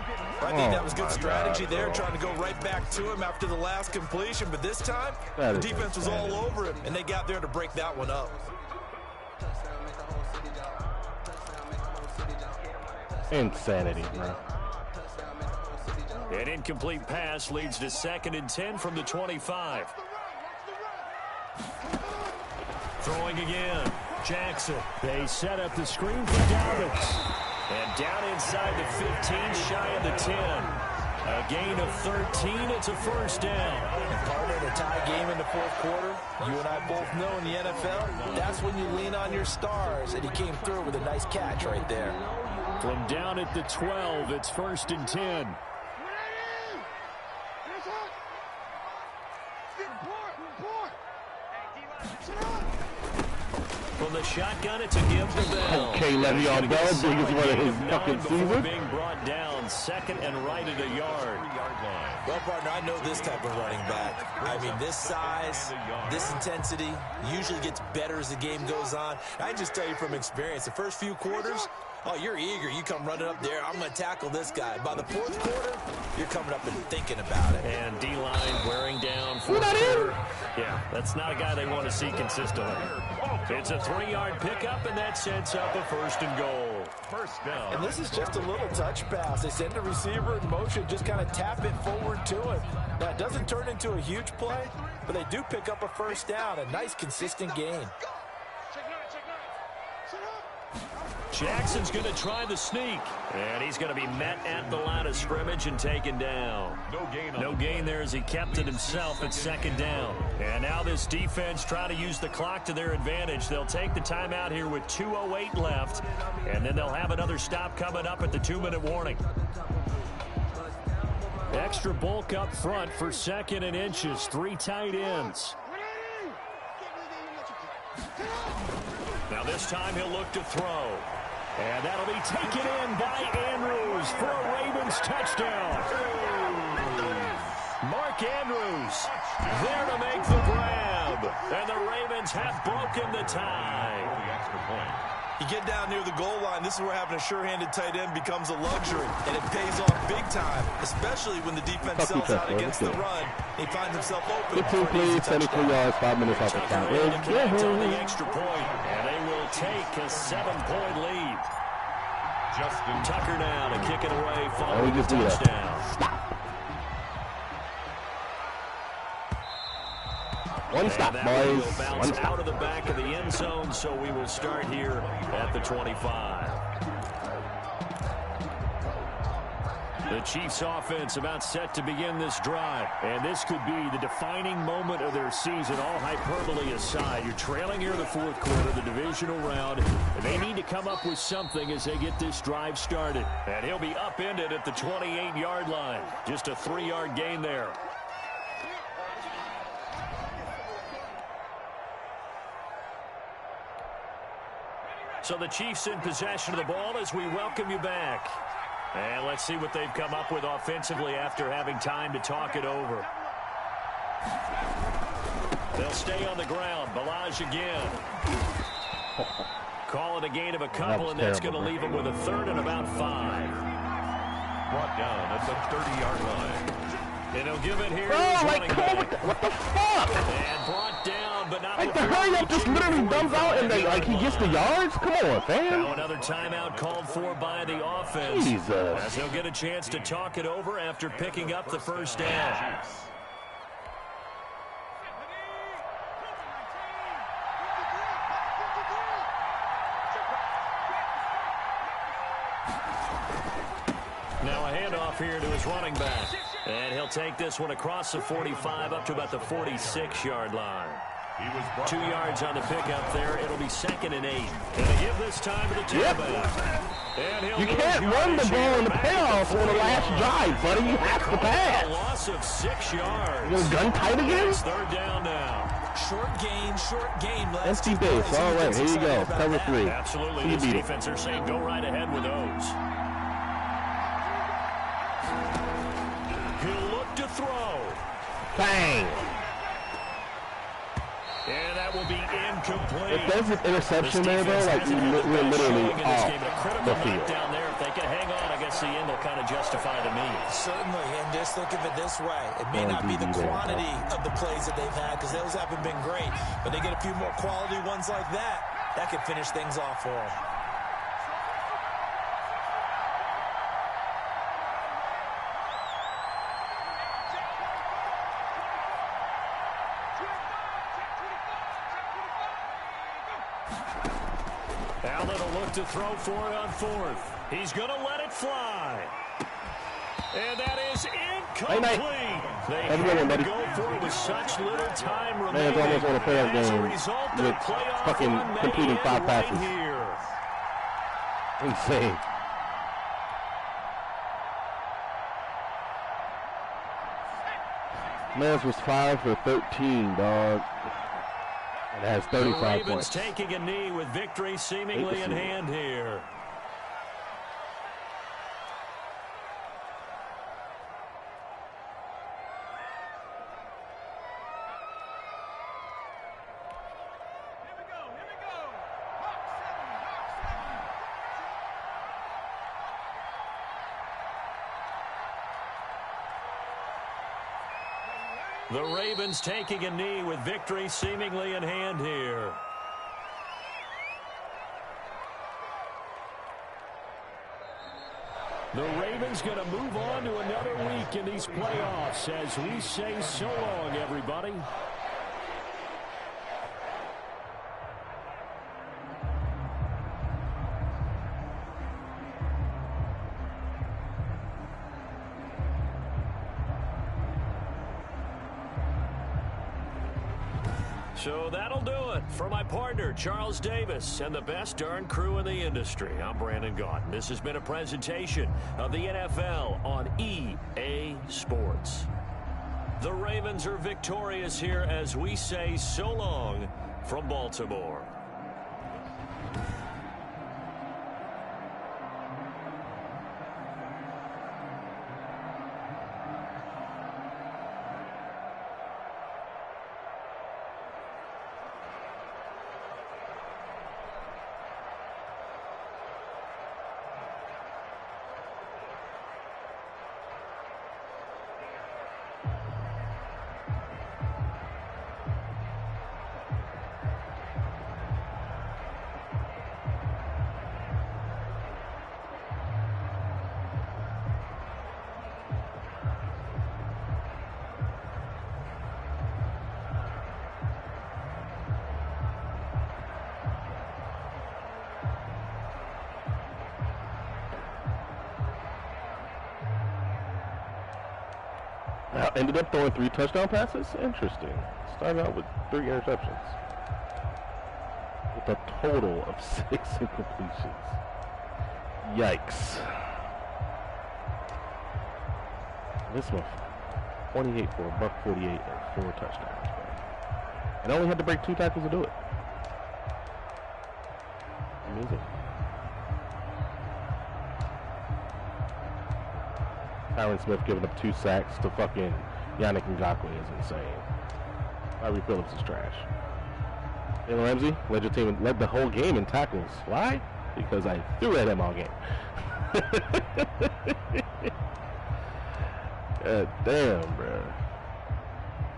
I think that was good strategy there, trying to go right back to him after the last completion. But this time, the defense was all over him, and they got there to break that one up. Insanity, bro. An incomplete pass leads to 2nd and 10 from the 25. Throwing again. Jackson. They set up the screen for Dobbins. And down inside the 15, shy of the 10. A gain of 13. It's a 1st down. And partner, in a tie game in the 4th quarter, you and I both know in the NFL, that's when you lean on your stars. And he came through with a nice catch right there. From down at the 12, it's 1st and 10. From the shotgun, it's a give to Bell. Okay, Le'Veon Bell, biggest one of his fucking season. Being brought down 2nd and right at a yard. Well, partner, I know this type of running back. I mean, this size, this intensity usually gets better as the game goes on. I just tell you from experience, the first few quarters, oh, you're eager. You come running up there. I'm going to tackle this guy. By the 4th quarter, you're coming up and thinking about it. And D-line wearing down. 4th quarter. Yeah, that's not a guy they want to see consistently. It's a 3-yard pickup, and that sets up a 1st and goal. 1st down. And this is just a little touch pass. They send the receiver in motion, just kind of tap it forward to him. Now, it doesn't turn into a huge play, but they do pick up a 1st down. A nice, consistent gain. Jackson's going to try the sneak, and he's going to be met at the line of scrimmage and taken down. No gain there as he kept it himself at 2nd down. And now this defense trying to use the clock to their advantage. They'll take the timeout here with 2:08 left, and then they'll have another stop coming up at the 2-minute warning. Extra bulk up front for 2nd and inches. 3 tight ends. Now this time he'll look to throw. And that'll be taken in by Andrews for a Ravens touchdown. Mark Andrews there to make the grab. And the Ravens have broken the tie. The extra point. You get down near the goal line, this is where having a sure-handed tight end becomes a luxury, and it pays off big time, especially when the defense sells out against the run. He finds himself open. 15 plays, 73 yards, 5 minutes off the clock. On the extra point, and they will take a 7-point lead. Justin Tucker now to kick it away following the touchdown. Stop. One stop, boys. One stop. Out of the back of the end zone, so we will start here at the 25. The Chiefs offense about set to begin this drive, and this could be the defining moment of their season, all hyperbole aside. You're trailing here in the 4th quarter, the divisional round, and they need to come up with something as they get this drive started. And he'll be upended at the 28-yard line. Just a 3-yard gain there. So the Chiefs in possession of the ball as we welcome you back. And let's see what they've come up with offensively after having time to talk it over. They'll stay on the ground. Balaj again. Call it a gain of a couple, and that's going to leave them with a 3rd and about 5. Brought down at the 30-yard line. And he'll give it here. Oh, like, come on, what the fuck? And brought down, but not like, the hurry-up just literally dumps out, and they, like, he gets the yards? Come on, fam. Now another timeout called for by the offense. Jesus. As he'll get a chance to talk it over after picking up the first down. Now a handoff here to his running back. And he'll take this one across the 45 up to about the 46-yard line. 2 yards on the pickup there. It'll be 2nd and 8. And they give this time to the tailback. You can't run the ball in the playoffs on the last drive, buddy. You have to pass. A loss of 6 yards. You're gun tight again? It's 3rd down now. Short game. Empty base. All right, here you go. Cover 3. Absolutely. This defense are saying go right ahead with those. He'll look to throw. Bang. And that will be incomplete. If there's an interception there, though, like, we're literally off the field. Down there. If they can hang on, I guess the end will kind of justify the means. Certainly, and just think of it this way. It may not be the quantity of the plays that they've had, because those haven't been great, but they get a few more quality ones like that. That could finish things off for them. Allen will look to throw for it on 4th. He's going to let it fly. And that is incomplete. They had to go for it with such little time remaining. Man, it's almost on a playoff game with fucking completing 5 passes. Insane. Mans was 5 for 13, dog. It has 35 the Ravens points. Taking a knee with victory seemingly in hand here. The Ravens taking a knee with victory seemingly in hand here. The Ravens going to move on to another week in these playoffs as we say so long, everybody. So that'll do it for my partner, Charles Davis, and the best darn crew in the industry. I'm Brandon Gaudin. This has been a presentation of the NFL on EA Sports. The Ravens are victorious here as we say so long from Baltimore. Ended up throwing 3 touchdown passes? Interesting. Started out with 3 interceptions. With a total of 6 incompletions. Yikes. This one, 28 for a buck 48 and 4 touchdowns. And I only had to break 2 tackles to do it. Amazing. Tyron Smith giving up 2 sacks to fucking Yannick Ngakoue is insane. Tyree Phillips is trash. Jalen Ramsey led your team and led the whole game in tackles. Why? Because I threw at him all game. God damn, bro.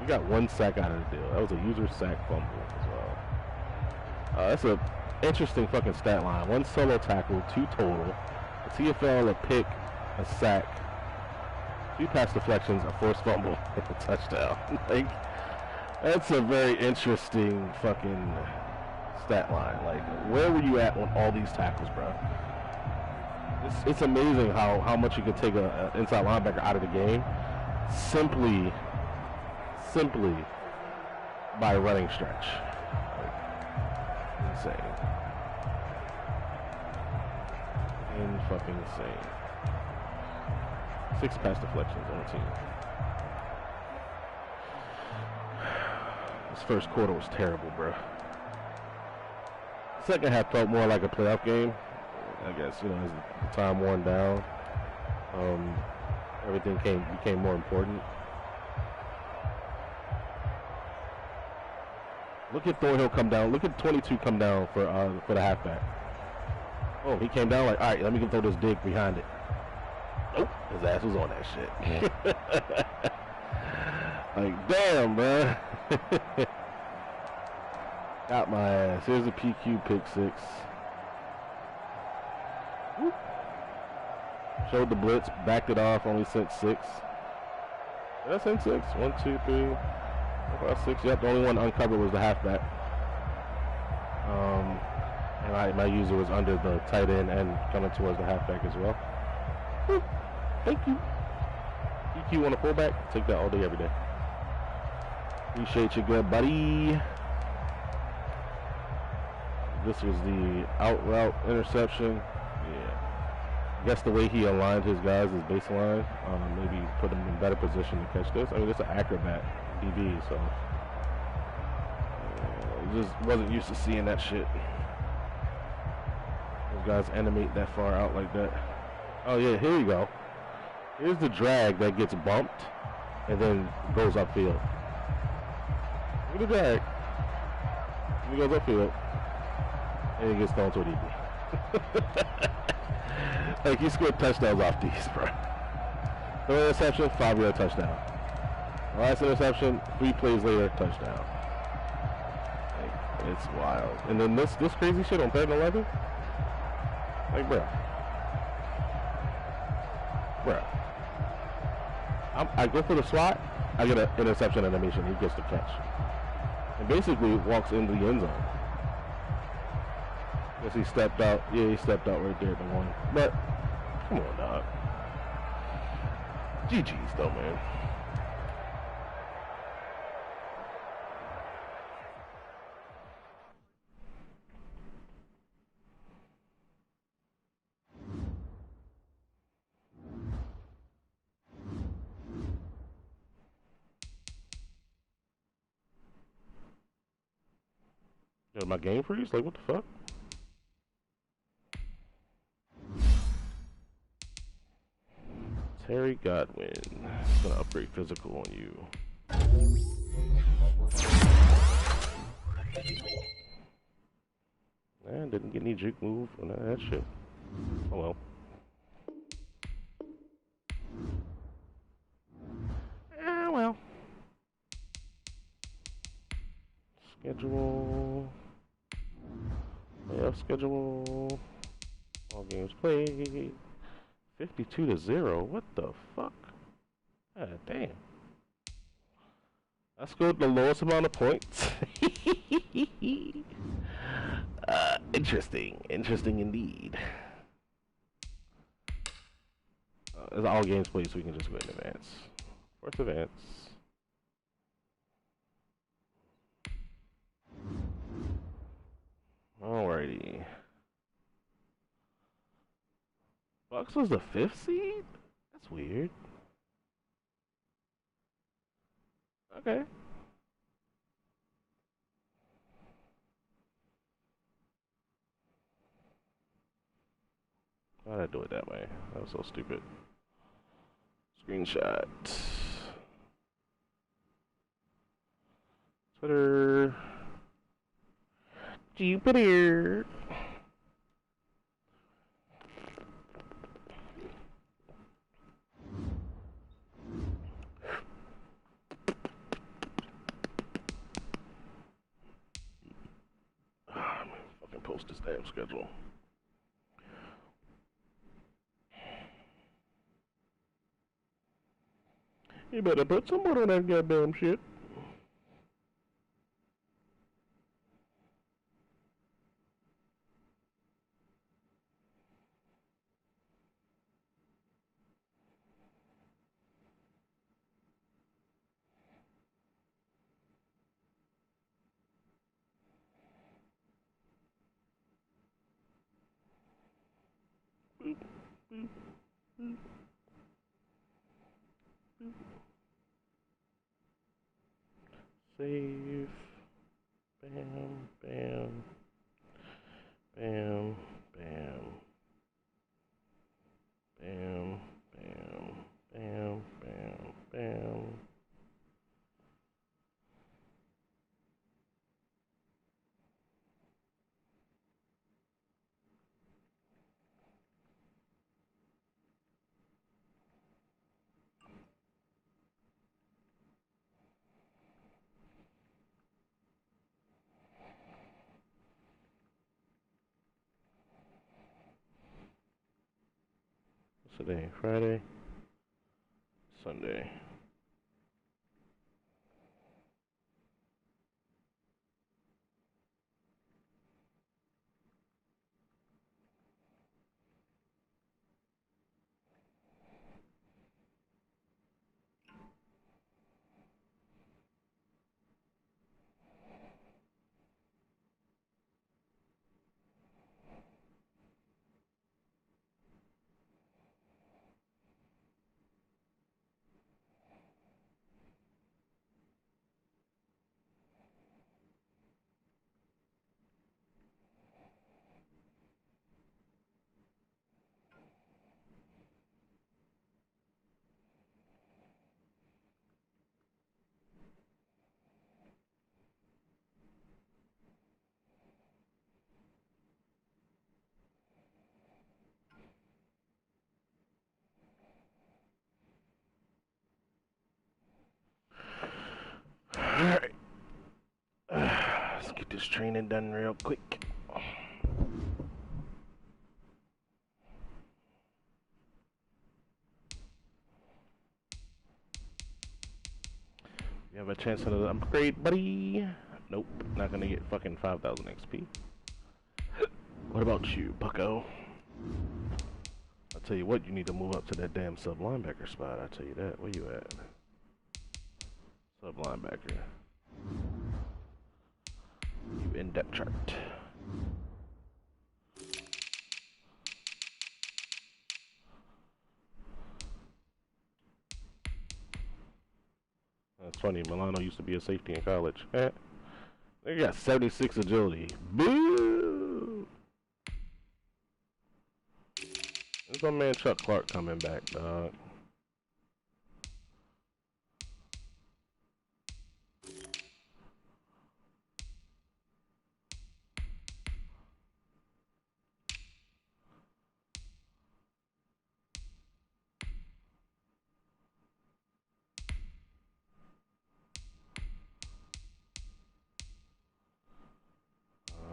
We got 1 sack out of the deal. That was a user sack fumble as well. That's an interesting fucking stat line. 1 solo tackle, 2 total. A TFL, a pick, a sack. 2 pass deflections, a forced fumble, and a touchdown. Like, that's a very interesting fucking stat line. Like, where were you at on all these tackles, bro? It's amazing how much you can take an inside linebacker out of the game simply by running stretch. Like, insane. Fucking insane. 6 pass deflections on the team. This first quarter was terrible, bro. Second half felt more like a playoff game. I guess, you know, as the time worn down, everything became more important. Look at Thornhill come down. Look at 22 come down for the halfback. Oh, he came down like, all right, let me throw this dig behind it. Nope, his ass was on that shit. Like, damn, bro. Got my ass. Here's a PQ pick 6. Whoop. Showed the blitz, backed it off, only sent 6. Did I send 6? 1, 2, 3, 4, 5, 6. Yep, the only one uncovered was the halfback. And my user was under the tight end and coming towards the halfback as well. Whoop. Thank you. PQ on a fullback, take that all day, every day. Appreciate you, good buddy. This was the out route interception. Yeah. I guess the way he aligned his guys, his baseline, maybe put him in better position to catch this. I mean, it's an acrobat DB, so just wasn't used to seeing that shit. Those guys animate that far out like that. Oh yeah, here you go. Here's the drag that gets bumped and then goes upfield. Look at the drag. He goes upfield. And he gets thrown to a DB. Like, he scored touchdowns off these, bro. No interception, 5-yard touchdown. Last interception, 3 plays later, touchdown. Like, it's wild. And then this crazy shit on 3rd and 11? Like, bro. I go for the swat, I get an interception animation, he gets the catch. And basically walks into the end zone. Guess he stepped out. Yeah, he stepped out right there at the 1. But, come on, dog. GG's though, man. Did my game freeze? Like, what the fuck? Terry Godwin. It's gonna upgrade physical on you. Man, didn't get any juke move or none of that shit. Oh well. Ah, well. Schedule. Playoff schedule. All games played. 52-0. What the fuck? God damn. I scored the lowest amount of points. Interesting. Interesting indeed. It's all games played, so we can just go in advance. Fourth advance. Alrighty. Bucks was the 5th seed? That's weird. Okay. Why'd I do it that way? That was so stupid. Screenshot. Twitter. Jupiter. I'm gonna fucking post this damn schedule. You better put some more on that goddamn shit. Boop, boop, boop, boop. Save. Bam, bam, bam, bam, bam, bam, bam, bam, bam. What's today? Friday? Sunday. Alright. Let's get this training done real quick. You have a chance at an upgrade, buddy? Nope, not gonna get fucking 5,000 XP. What about you, bucko? I'll tell you what, you need to move up to that damn sub linebacker spot. I'll tell you that. Where you at? Sub linebacker. You in depth chart. That's funny. Milano used to be a safety in college. Then They got 76 agility. Boo! There's my man Chuck Clark coming back, dog.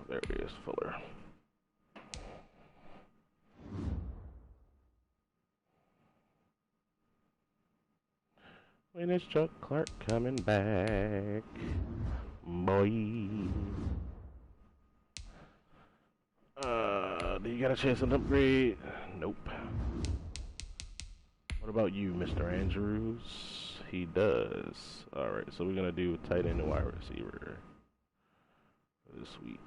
There it is, Fuller. When is Chuck Clark coming back, boy? Do you got a chance at an upgrade? Nope. What about you, Mr. Andrews? He does. Alright, so we're gonna do tight end and wide receiver this week.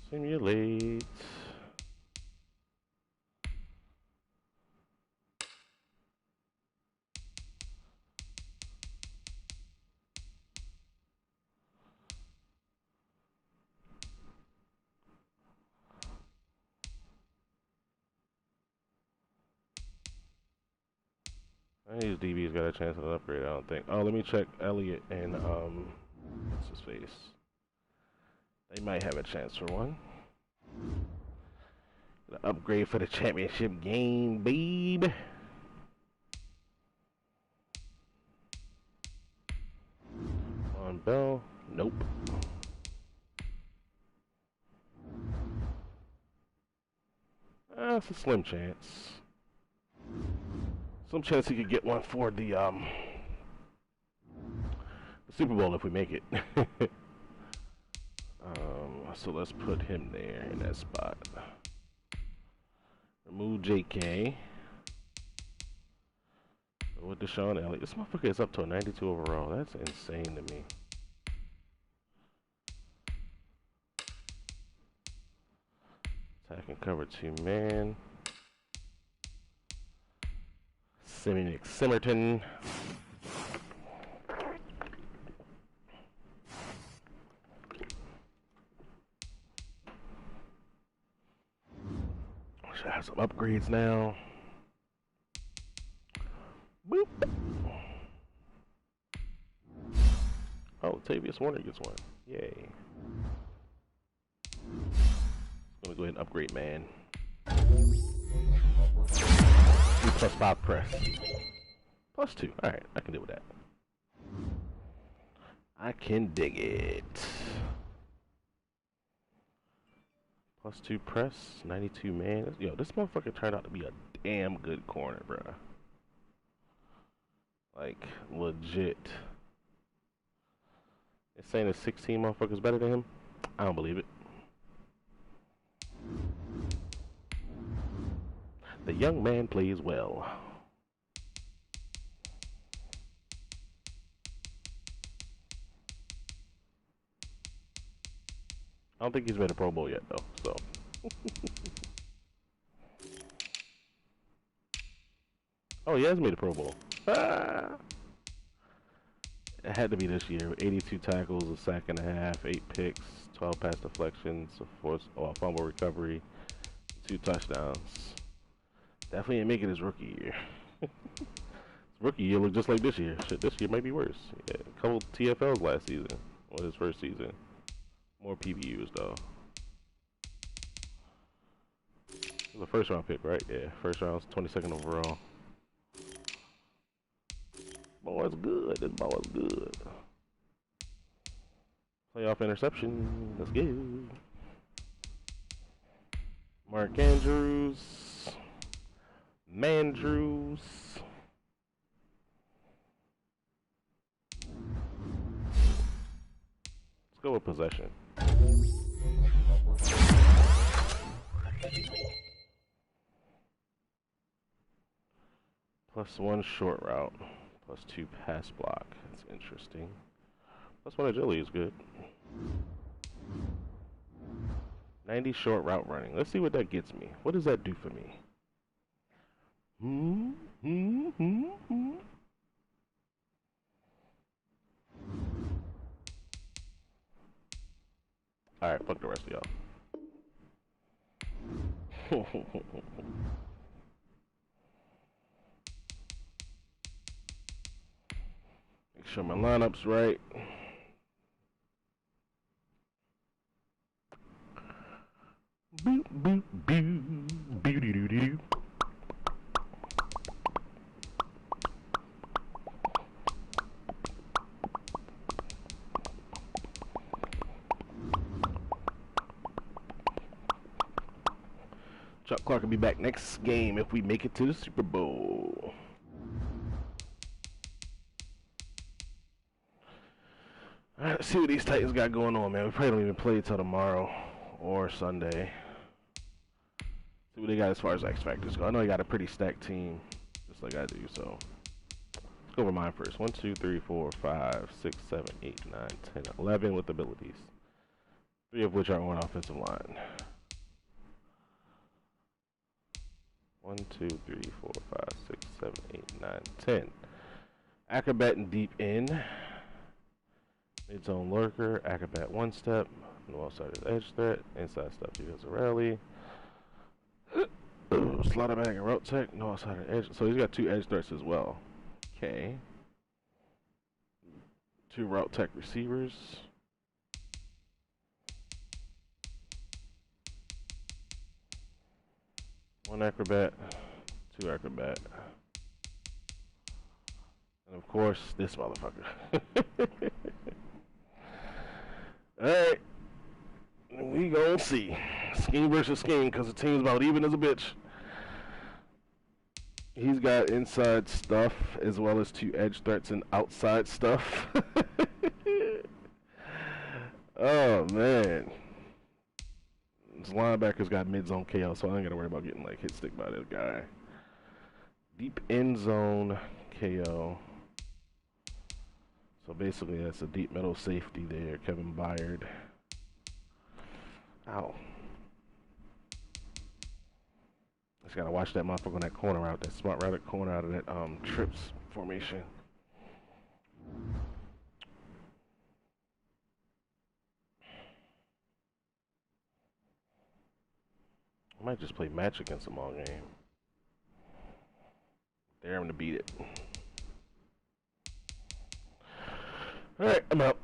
Simulate. These DBs got a chance at an upgrade, I don't think. Oh, let me check Elliott and, what's his face? They might have a chance for one. An upgrade for the championship game, babe. On Bell, nope. It's a slim chance. Some chance he could get one for the Super Bowl if we make it. So let's put him there in that spot. Remove JK. With Deshaun Elliott. This motherfucker is up to a 92 overall. That's insane to me. Attack and cover 2 man. Nick Simmerton. Should have some upgrades now. Boop. Oh, Tavius Warner gets one. Yay. Let me go ahead and upgrade, man. 3+5 press. +2. Alright, I can deal with that. I can dig it. +2 press, 92 man. Yo, this motherfucker turned out to be a damn good corner, bruh. Like, legit. It's saying that 16 motherfuckers better than him? I don't believe it. The young man plays well. I don't think he's made a Pro Bowl yet, though, so. Oh, he has made a Pro Bowl. Ah! It had to be this year. 82 tackles, a sack and a half, 8 picks, 12 pass deflections, a fumble recovery, 2 touchdowns. Definitely didn't make it his rookie year. His rookie year looked just like this year. Shit, this year might be worse. Yeah, a couple TFLs last season, or his first season. More PBUs though. It was a first round pick, right? Yeah, first round, 22nd overall. Boy's good. This ball is good. Playoff interception. Let's go. Mark Andrews. Mandrews. Let's go with possession. +1 short route. +2 pass block. That's interesting. +1 agility is good. 90 short route running. Let's see what that gets me. What does that do for me? Alright, fuck the rest of y'all. Make sure my lineup's right. Boop, boop, boo. Boo doo doo doo. Chuck Clark will be back next game if we make it to the Super Bowl. Alright, let's see what these Titans got going on, man. We probably don't even play till tomorrow or Sunday. See what they got as far as X Factors go. I know they got a pretty stacked team, just like I do, so. Let's go over mine first. 1, 2, 3, 4, 5, 6, 7, 8, 9, 10, 11 with abilities. 3 of which are on offensive line. 1, 2, 3, 4, 5, 6, 7, 8, 9, 10. Acrobat and deep end. Mid-zone lurker, acrobat one step, no outside edge threat, inside stuff defensive rally. Slaughter bag and route tech, no outside edge. So he's got 2 edge threats as well. Okay. 2 route tech receivers. One acrobat, 2 acrobat. And of course, this motherfucker. Alright. We gonna see. Scheme versus scheme, because the team's about even as a bitch. He's got inside stuff as well as 2 edge threats and outside stuff. Oh man. This linebacker's got mid-zone KO, so I ain't gotta worry about getting like hit stick by this guy. Deep end zone KO. So basically that's a deep middle safety there, Kevin Byard. Ow. Just gotta watch that motherfucker on that corner out, that smart route corner out of that trips formation. I might just play match against him all game. Dare him to beat it. Alright, I'm out.